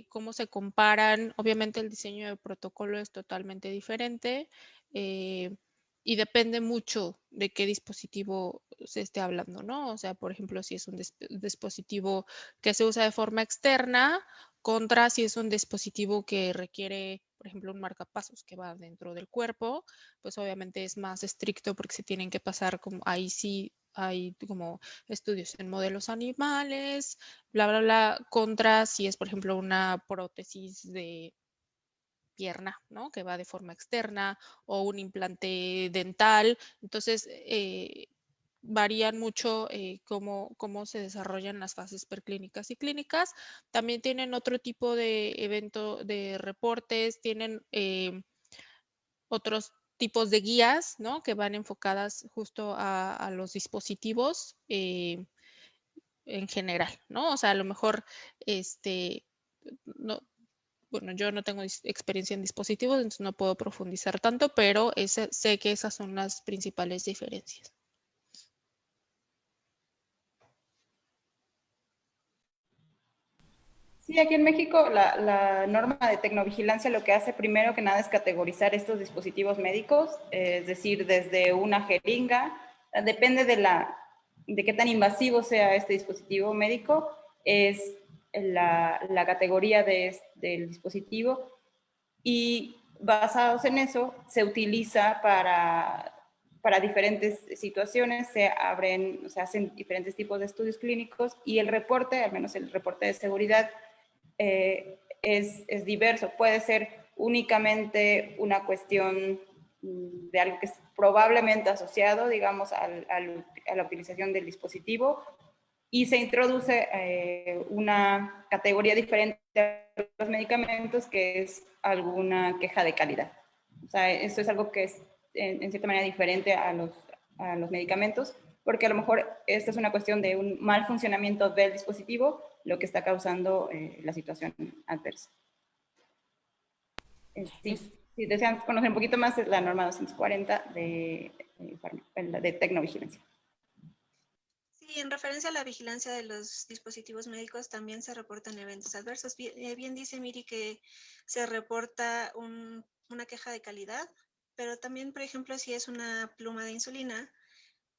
cómo se comparan. Obviamente el diseño del protocolo es totalmente diferente y depende mucho de qué dispositivo se esté hablando, ¿no? O sea, por ejemplo, si es un dispositivo que se usa de forma externa contra si es un dispositivo que requiere, por ejemplo, un marcapasos que va dentro del cuerpo, pues obviamente es más estricto porque se tienen que pasar como ahí sí hay como estudios en modelos animales, bla, bla, bla, contra si es, por ejemplo, una prótesis de pierna, ¿no? Que va de forma externa o un implante dental. Entonces, varían mucho cómo se desarrollan las fases preclínicas y clínicas. También tienen otro tipo de evento de reportes, tienen otros tipos de guías, ¿no? Que van enfocadas justo a los dispositivos en general, ¿no? O sea, a lo mejor, no, bueno, yo no tengo experiencia en dispositivos, entonces no puedo profundizar tanto, pero sé que esas son las principales diferencias. Sí, aquí en México la norma de tecnovigilancia lo que hace primero que nada es categorizar estos dispositivos médicos, es decir, desde una jeringa, depende de de qué tan invasivo sea este dispositivo médico es la categoría del dispositivo, y basados en eso se utiliza para diferentes situaciones, se hacen diferentes tipos de estudios clínicos, y el reporte, al menos el reporte de seguridad, es diverso. Puede ser únicamente una cuestión de algo que es probablemente asociado, digamos, a la utilización del dispositivo, y se introduce una categoría diferente a los medicamentos, que es alguna queja de calidad. O sea, esto es algo que es en cierta manera diferente a los medicamentos, porque a lo mejor esta es una cuestión de un mal funcionamiento del dispositivo lo que está causando la situación adversa. Si desean conocer un poquito más, es la norma 240 de tecnovigilancia. Sí, en referencia a la vigilancia de los dispositivos médicos, también se reportan eventos adversos. Bien dice Miri que se reporta una queja de calidad, pero también, por ejemplo, si es una pluma de insulina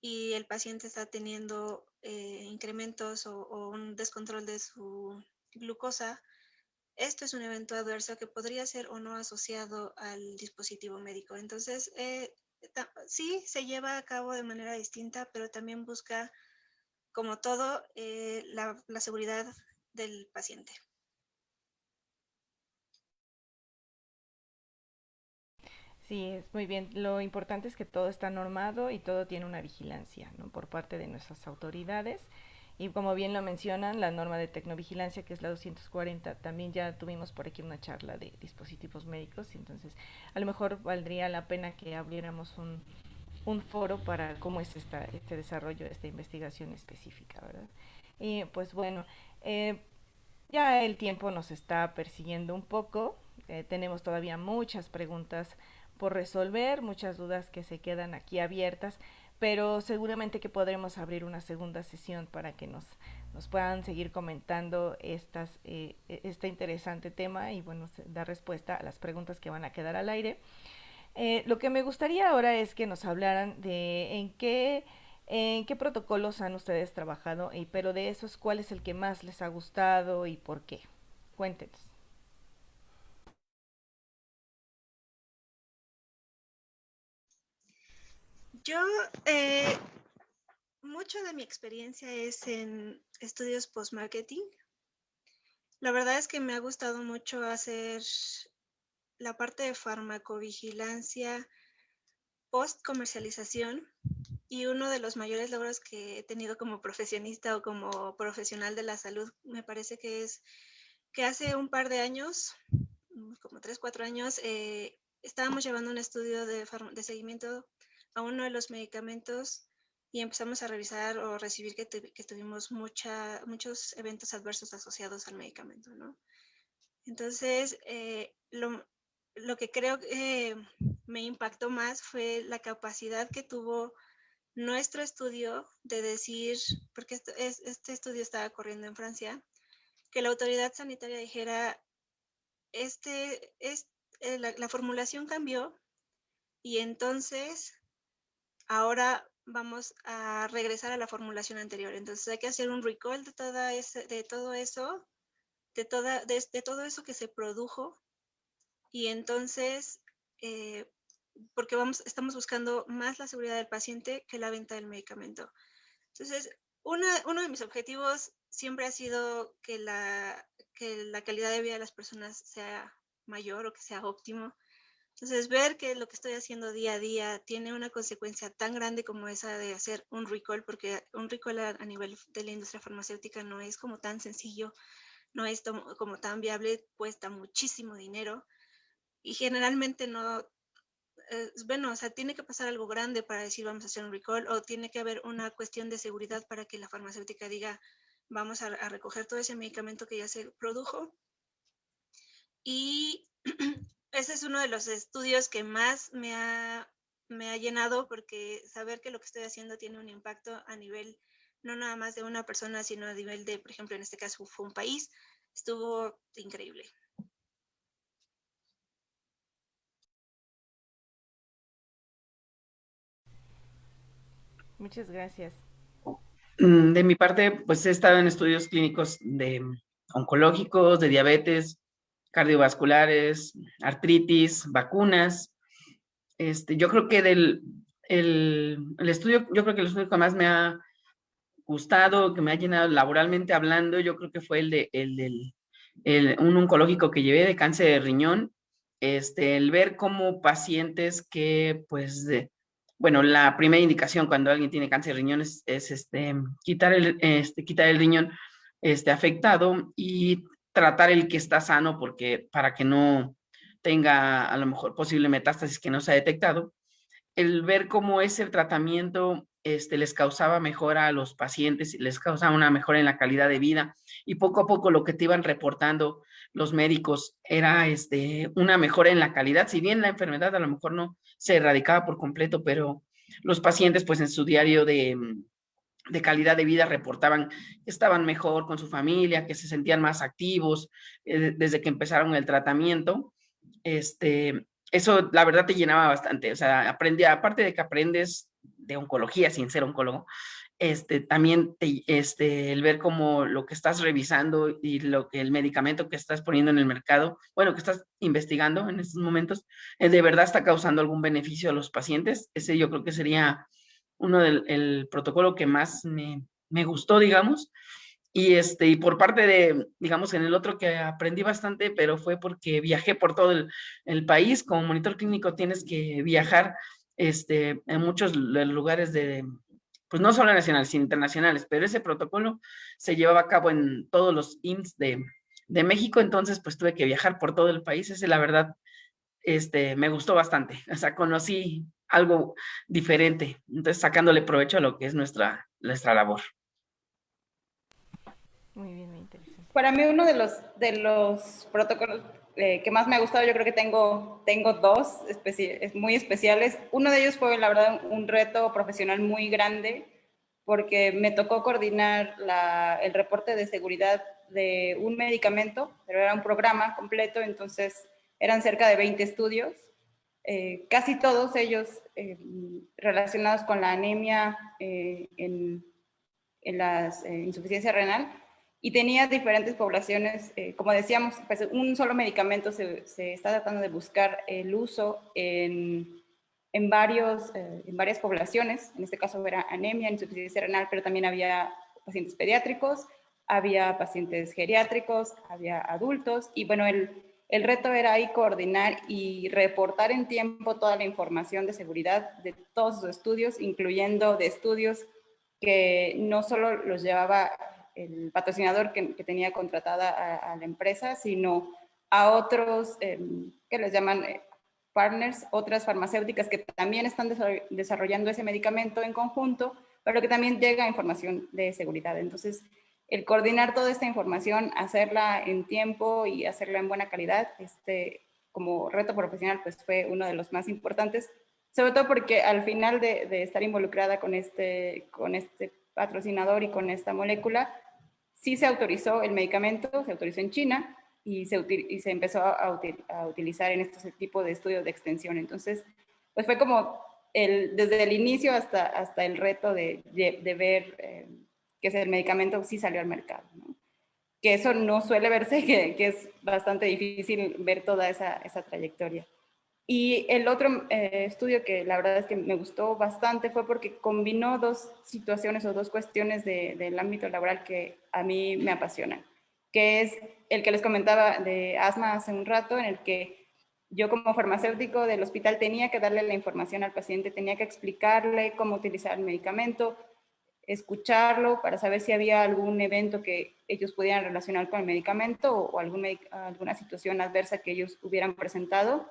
y el paciente está teniendo incrementos o un descontrol de su glucosa, esto es un evento adverso que podría ser o no asociado al dispositivo médico. Entonces, sí se lleva a cabo de manera distinta, pero también busca, como todo, la seguridad del paciente. Sí, es muy bien. Lo importante es que todo está normado y todo tiene una vigilancia, ¿no? Por parte de nuestras autoridades. Y como bien lo mencionan, la norma de tecnovigilancia, que es la 240, también ya tuvimos por aquí una charla de dispositivos médicos, y entonces a lo mejor valdría la pena que abriéramos un foro para cómo es este desarrollo, esta investigación específica, ¿verdad? Y pues bueno, eh, ya el tiempo nos está persiguiendo un poco, tenemos todavía muchas preguntas por resolver, muchas dudas que se quedan aquí abiertas, pero seguramente que podremos abrir una segunda sesión para que nos puedan seguir comentando este interesante tema y bueno, dar respuesta a las preguntas que van a quedar al aire. Lo que me gustaría ahora es que nos hablaran de en qué protocolos han ustedes trabajado, pero de esos, ¿cuál es el que más les ha gustado y por qué? Cuéntenos. Yo, mucho de mi experiencia es en estudios post-marketing. La verdad es que me ha gustado mucho hacer la parte de farmacovigilancia post-comercialización, y uno de los mayores logros que he tenido como profesionista o como profesional de la salud, me parece que es que hace un par de años, como 3, 4 años, estábamos llevando un estudio de seguimiento a uno de los medicamentos y empezamos a revisar o recibir que tuvimos muchos eventos adversos asociados al medicamento, ¿no? Entonces, lo que creo que me impactó más fue la capacidad que tuvo nuestro estudio de decir, porque este estudio estaba corriendo en Francia, que la autoridad sanitaria dijera, la formulación cambió y entonces ahora vamos a regresar a la formulación anterior. Entonces hay que hacer un recall de todo eso, de todo eso que se produjo, y entonces, porque estamos buscando más la seguridad del paciente que la venta del medicamento. Entonces, uno de mis objetivos siempre ha sido que la calidad de vida de las personas sea mayor o que sea óptimo. Entonces, ver que lo que estoy haciendo día a día tiene una consecuencia tan grande como esa de hacer un recall, porque un recall a nivel de la industria farmacéutica no es como tan sencillo, no es como tan viable, cuesta muchísimo dinero y generalmente no, bueno, o sea, tiene que pasar algo grande para decir vamos a hacer un recall, o tiene que haber una cuestión de seguridad para que la farmacéutica diga vamos a recoger todo ese medicamento que ya se produjo. Y ese es uno de los estudios que más me ha llenado, porque saber que lo que estoy haciendo tiene un impacto a nivel no nada más de una persona, sino a nivel de, por ejemplo, en este caso fue un país, estuvo increíble. Muchas gracias. De mi parte, pues he estado en estudios clínicos de oncológicos, de diabetes, cardiovasculares, artritis, vacunas. Yo creo que el estudio, yo creo que el estudio que más me ha gustado, que me ha llenado laboralmente hablando, yo creo que fue un oncológico que llevé de cáncer de riñón. El ver cómo pacientes que, pues, bueno, la primera indicación cuando alguien tiene cáncer de riñón es quitar el riñón afectado y tratar el que está sano, porque para que no tenga a lo mejor posible metástasis que no se ha detectado. El ver cómo ese tratamiento les causaba mejora a los pacientes, les causaba una mejora en la calidad de vida, y poco a poco lo que te iban reportando los médicos era una mejora en la calidad. Si bien la enfermedad a lo mejor no se erradicaba por completo, pero los pacientes, pues, en su diario de calidad de vida reportaban que estaban mejor con su familia, que se sentían más activos desde que empezaron el tratamiento. Eso la verdad te llenaba bastante. O sea, aparte de que aprendes de oncología sin ser oncólogo, también el ver cómo lo que estás revisando y el medicamento que estás poniendo en el mercado, bueno, que estás investigando en estos momentos, de verdad está causando algún beneficio a los pacientes. Ese yo creo que sería el protocolo que más me gustó, digamos. Y por parte de, digamos, en el otro que aprendí bastante, pero fue porque viajé por todo el país. Como monitor clínico tienes que viajar en muchos lugares pues no solo nacionales, sino internacionales, pero ese protocolo se llevaba a cabo en todos los IMSS de México. Entonces pues tuve que viajar por todo el país. Ese, la verdad, me gustó bastante. O sea, conocí algo diferente, entonces sacándole provecho a lo que es nuestra labor. Muy bien, muy interesante. Para mí uno de los protocolos que más me ha gustado, yo creo que tengo dos muy especiales. Uno de ellos fue, la verdad, un reto profesional muy grande, porque me tocó coordinar el reporte de seguridad de un medicamento, pero era un programa completo, entonces eran cerca de 20 estudios, casi todos ellos relacionados con la anemia en la insuficiencia renal, y tenía diferentes poblaciones. Como decíamos, pues un solo medicamento se está tratando de buscar el uso en varias poblaciones. En este caso era anemia, insuficiencia renal, pero también había pacientes pediátricos, había pacientes geriátricos, había adultos, y bueno, el reto era ahí coordinar y reportar en tiempo toda la información de seguridad de todos los estudios, incluyendo de estudios que no solo los llevaba el patrocinador que tenía contratada a la empresa, sino a otros que les llaman partners, otras farmacéuticas que también están desarrollando ese medicamento en conjunto, pero que también llega información de seguridad. Entonces, el coordinar toda esta información, hacerla en tiempo y hacerla en buena calidad, como reto profesional, pues fue uno de los más importantes, sobre todo porque al final de estar involucrada con este patrocinador y con esta molécula, sí se autorizó el medicamento, se autorizó en China y se empezó a utilizar en este tipo de estudios de extensión. Entonces, pues fue como desde el inicio hasta el reto de ver que el medicamento sí salió al mercado, ¿no? Que eso no suele verse, que es bastante difícil ver toda esa trayectoria. Y el otro estudio que la verdad es que me gustó bastante fue porque combinó dos situaciones o dos cuestiones del ámbito laboral que a mí me apasionan, que es el que les comentaba de asma hace un rato, en el que yo como farmacéutico del hospital tenía que darle la información al paciente, tenía que explicarle cómo utilizar el medicamento, escucharlo para saber si había algún evento que ellos pudieran relacionar con el medicamento o alguna situación adversa que ellos hubieran presentado,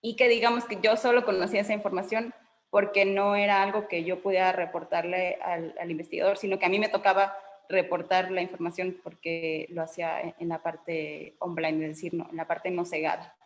y que digamos que yo solo conocía esa información porque no era algo que yo pudiera reportarle al investigador, sino que a mí me tocaba reportar la información porque lo hacía en la parte on-blind, es decir, no, en la parte no cegada.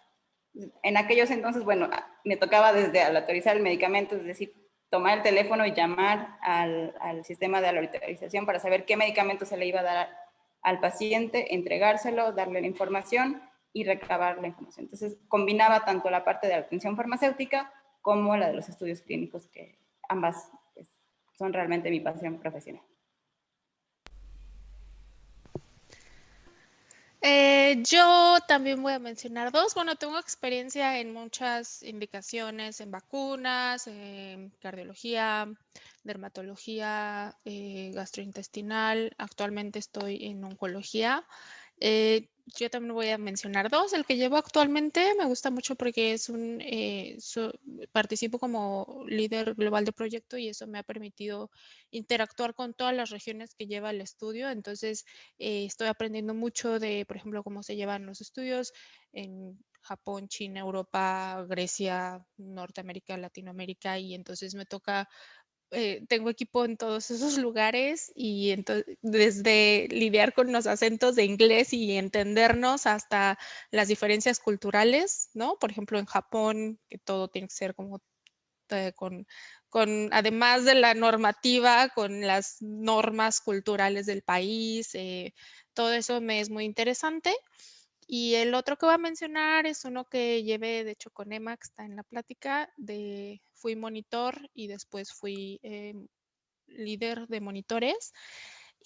En aquellos entonces, bueno, me tocaba desde al autorizar el medicamento, es decir, tomar el teléfono y llamar al sistema de autorización para saber qué medicamento se le iba a dar al paciente, entregárselo, darle la información y recabar la información. Entonces, combinaba tanto la parte de la atención farmacéutica como la de los estudios clínicos, que ambas pues, son realmente mi pasión profesional. Yo también voy a mencionar dos. Bueno, tengo experiencia en muchas indicaciones, en vacunas, en cardiología, dermatología, gastrointestinal. Actualmente estoy en oncología. Yo también voy a mencionar dos. El que llevo actualmente me gusta mucho porque es participo como líder global de proyecto y eso me ha permitido interactuar con todas las regiones que lleva el estudio. Entonces, estoy aprendiendo mucho de, por ejemplo, cómo se llevan los estudios en Japón, China, Europa, Grecia, Norteamérica, Latinoamérica, y entonces me toca, tengo equipo en todos esos lugares y entonces desde lidiar con los acentos de inglés y entendernos hasta las diferencias culturales, ¿no? Por ejemplo, en Japón, que todo tiene que ser como con, además de la normativa, con las normas culturales del país, todo eso me es muy interesante. Y el otro que voy a mencionar es uno que llevé, de hecho, con Emma, que está en la plática, fui monitor y después fui líder de monitores.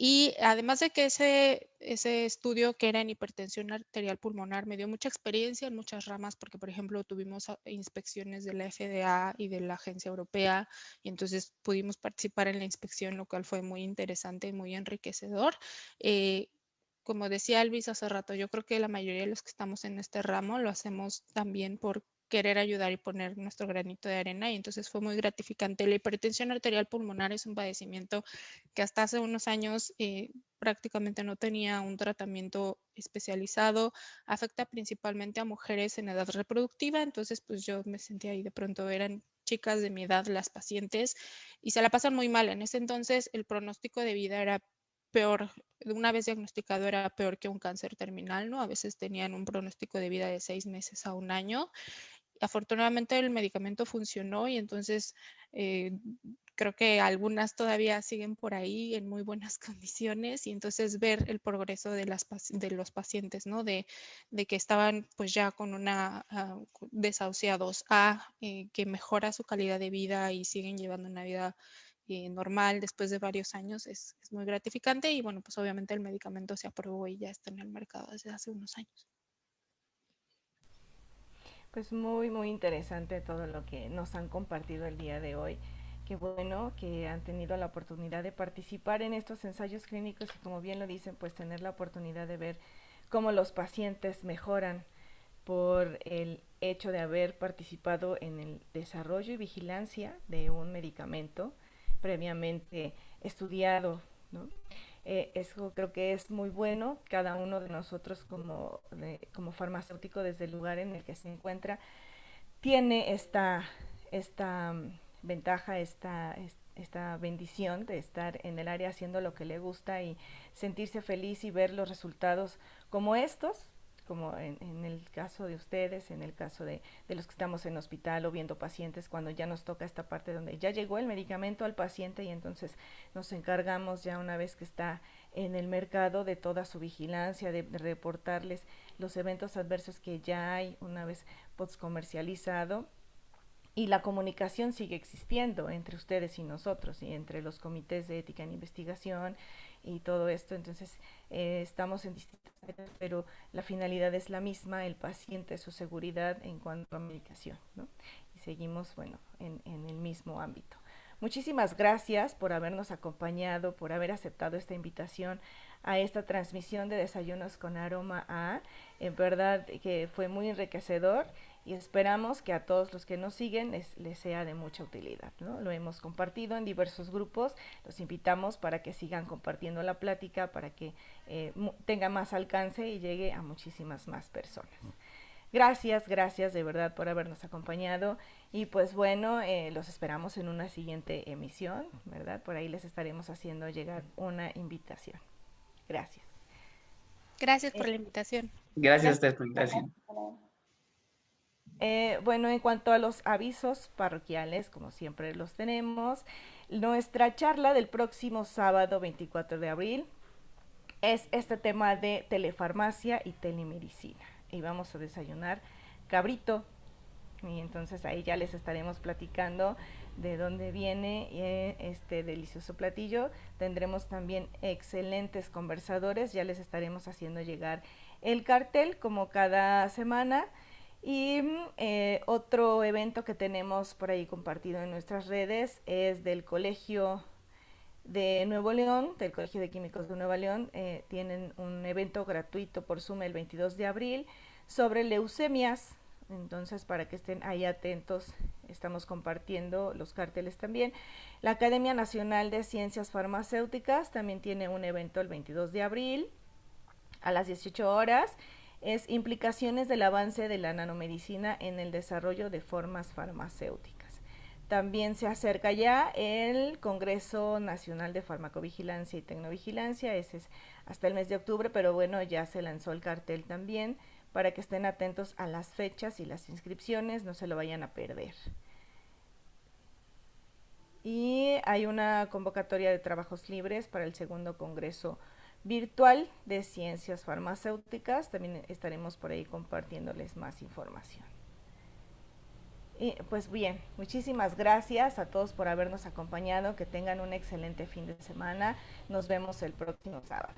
Y además de que ese estudio que era en hipertensión arterial pulmonar me dio mucha experiencia en muchas ramas, porque por ejemplo tuvimos inspecciones de la FDA y de la Agencia Europea, y entonces pudimos participar en la inspección, lo cual fue muy interesante y muy enriquecedor. Como decía Elvis hace rato, yo creo que la mayoría de los que estamos en este ramo lo hacemos también por querer ayudar y poner nuestro granito de arena, y entonces fue muy gratificante. La hipertensión arterial pulmonar es un padecimiento que hasta hace unos años prácticamente no tenía un tratamiento especializado, afecta principalmente a mujeres en edad reproductiva, entonces pues yo me sentía ahí, de pronto eran chicas de mi edad las pacientes y se la pasan muy mal. En ese entonces el pronóstico de vida era peor, una vez diagnosticado era peor que un cáncer terminal, ¿no? A veces tenían un pronóstico de vida de 6 meses a un año. Afortunadamente el medicamento funcionó y entonces creo que algunas todavía siguen por ahí en muy buenas condiciones, y entonces ver el progreso de los pacientes, ¿no? De que estaban pues ya con una desahuciados a que mejora su calidad de vida y siguen llevando una vida normal después de varios años es muy gratificante, y bueno, pues obviamente el medicamento se aprobó y ya está en el mercado desde hace unos años. Pues muy, muy interesante todo lo que nos han compartido el día de hoy. Qué bueno que han tenido la oportunidad de participar en estos ensayos clínicos y, como bien lo dicen, pues tener la oportunidad de ver cómo los pacientes mejoran por el hecho de haber participado en el desarrollo y vigilancia de un medicamento previamente estudiado, ¿no? Eso creo que es muy bueno. Cada uno de nosotros como farmacéutico, desde el lugar en el que se encuentra, tiene esta ventaja, esta bendición de estar en el área haciendo lo que le gusta y sentirse feliz y ver los resultados como estos, como en el caso de ustedes, en el caso de los que estamos en hospital o viendo pacientes, cuando ya nos toca esta parte donde ya llegó el medicamento al paciente y entonces nos encargamos ya, una vez que está en el mercado, de toda su vigilancia, de reportarles los eventos adversos que ya hay una vez comercializado. Y la comunicación sigue existiendo entre ustedes y nosotros, y entre los comités de ética en investigación y todo esto. Entonces estamos en distintas áreas, pero la finalidad es la misma: el paciente, su seguridad en cuanto a medicación, ¿no? Y seguimos, bueno, en el mismo ámbito. Muchísimas gracias por habernos acompañado, por haber aceptado esta invitación a esta transmisión de Desayunos con Aroma A. En verdad que fue muy enriquecedor y esperamos que a todos los que nos siguen les sea de mucha utilidad, ¿no? Lo hemos compartido en diversos grupos, los invitamos para que sigan compartiendo la plática, para que tenga más alcance y llegue a muchísimas más personas. Gracias de verdad por habernos acompañado, y pues bueno, los esperamos en una siguiente emisión, ¿verdad? Por ahí les estaremos haciendo llegar una invitación. Gracias. Gracias por la invitación. Gracias a ustedes por la invitación. Bueno, en cuanto a los avisos parroquiales, como siempre los tenemos, nuestra charla del próximo sábado 24 de abril es este tema de telefarmacia y telemedicina. Y vamos a desayunar cabrito. Y entonces ahí ya les estaremos platicando de dónde viene este delicioso platillo. Tendremos también excelentes conversadores, ya les estaremos haciendo llegar el cartel como cada semana. Y otro evento que tenemos por ahí compartido en nuestras redes es del Colegio de Nuevo León, del Colegio de Químicos de Nuevo León. Tienen un evento gratuito por Zoom el 22 de abril sobre leucemias. Entonces, para que estén ahí atentos, estamos compartiendo los carteles también. La Academia Nacional de Ciencias Farmacéuticas también tiene un evento el 22 de abril a las 18 horas. Es implicaciones del avance de la nanomedicina en el desarrollo de formas farmacéuticas. También se acerca ya el Congreso Nacional de Farmacovigilancia y Tecnovigilancia, ese es hasta el mes de octubre, pero bueno, ya se lanzó el cartel también, para que estén atentos a las fechas y las inscripciones, no se lo vayan a perder. Y hay una convocatoria de trabajos libres para el segundo Congreso Virtual de Ciencias Farmacéuticas. También estaremos por ahí compartiéndoles más información. Y pues bien, muchísimas gracias a todos por habernos acompañado. Que tengan un excelente fin de semana. Nos vemos el próximo sábado.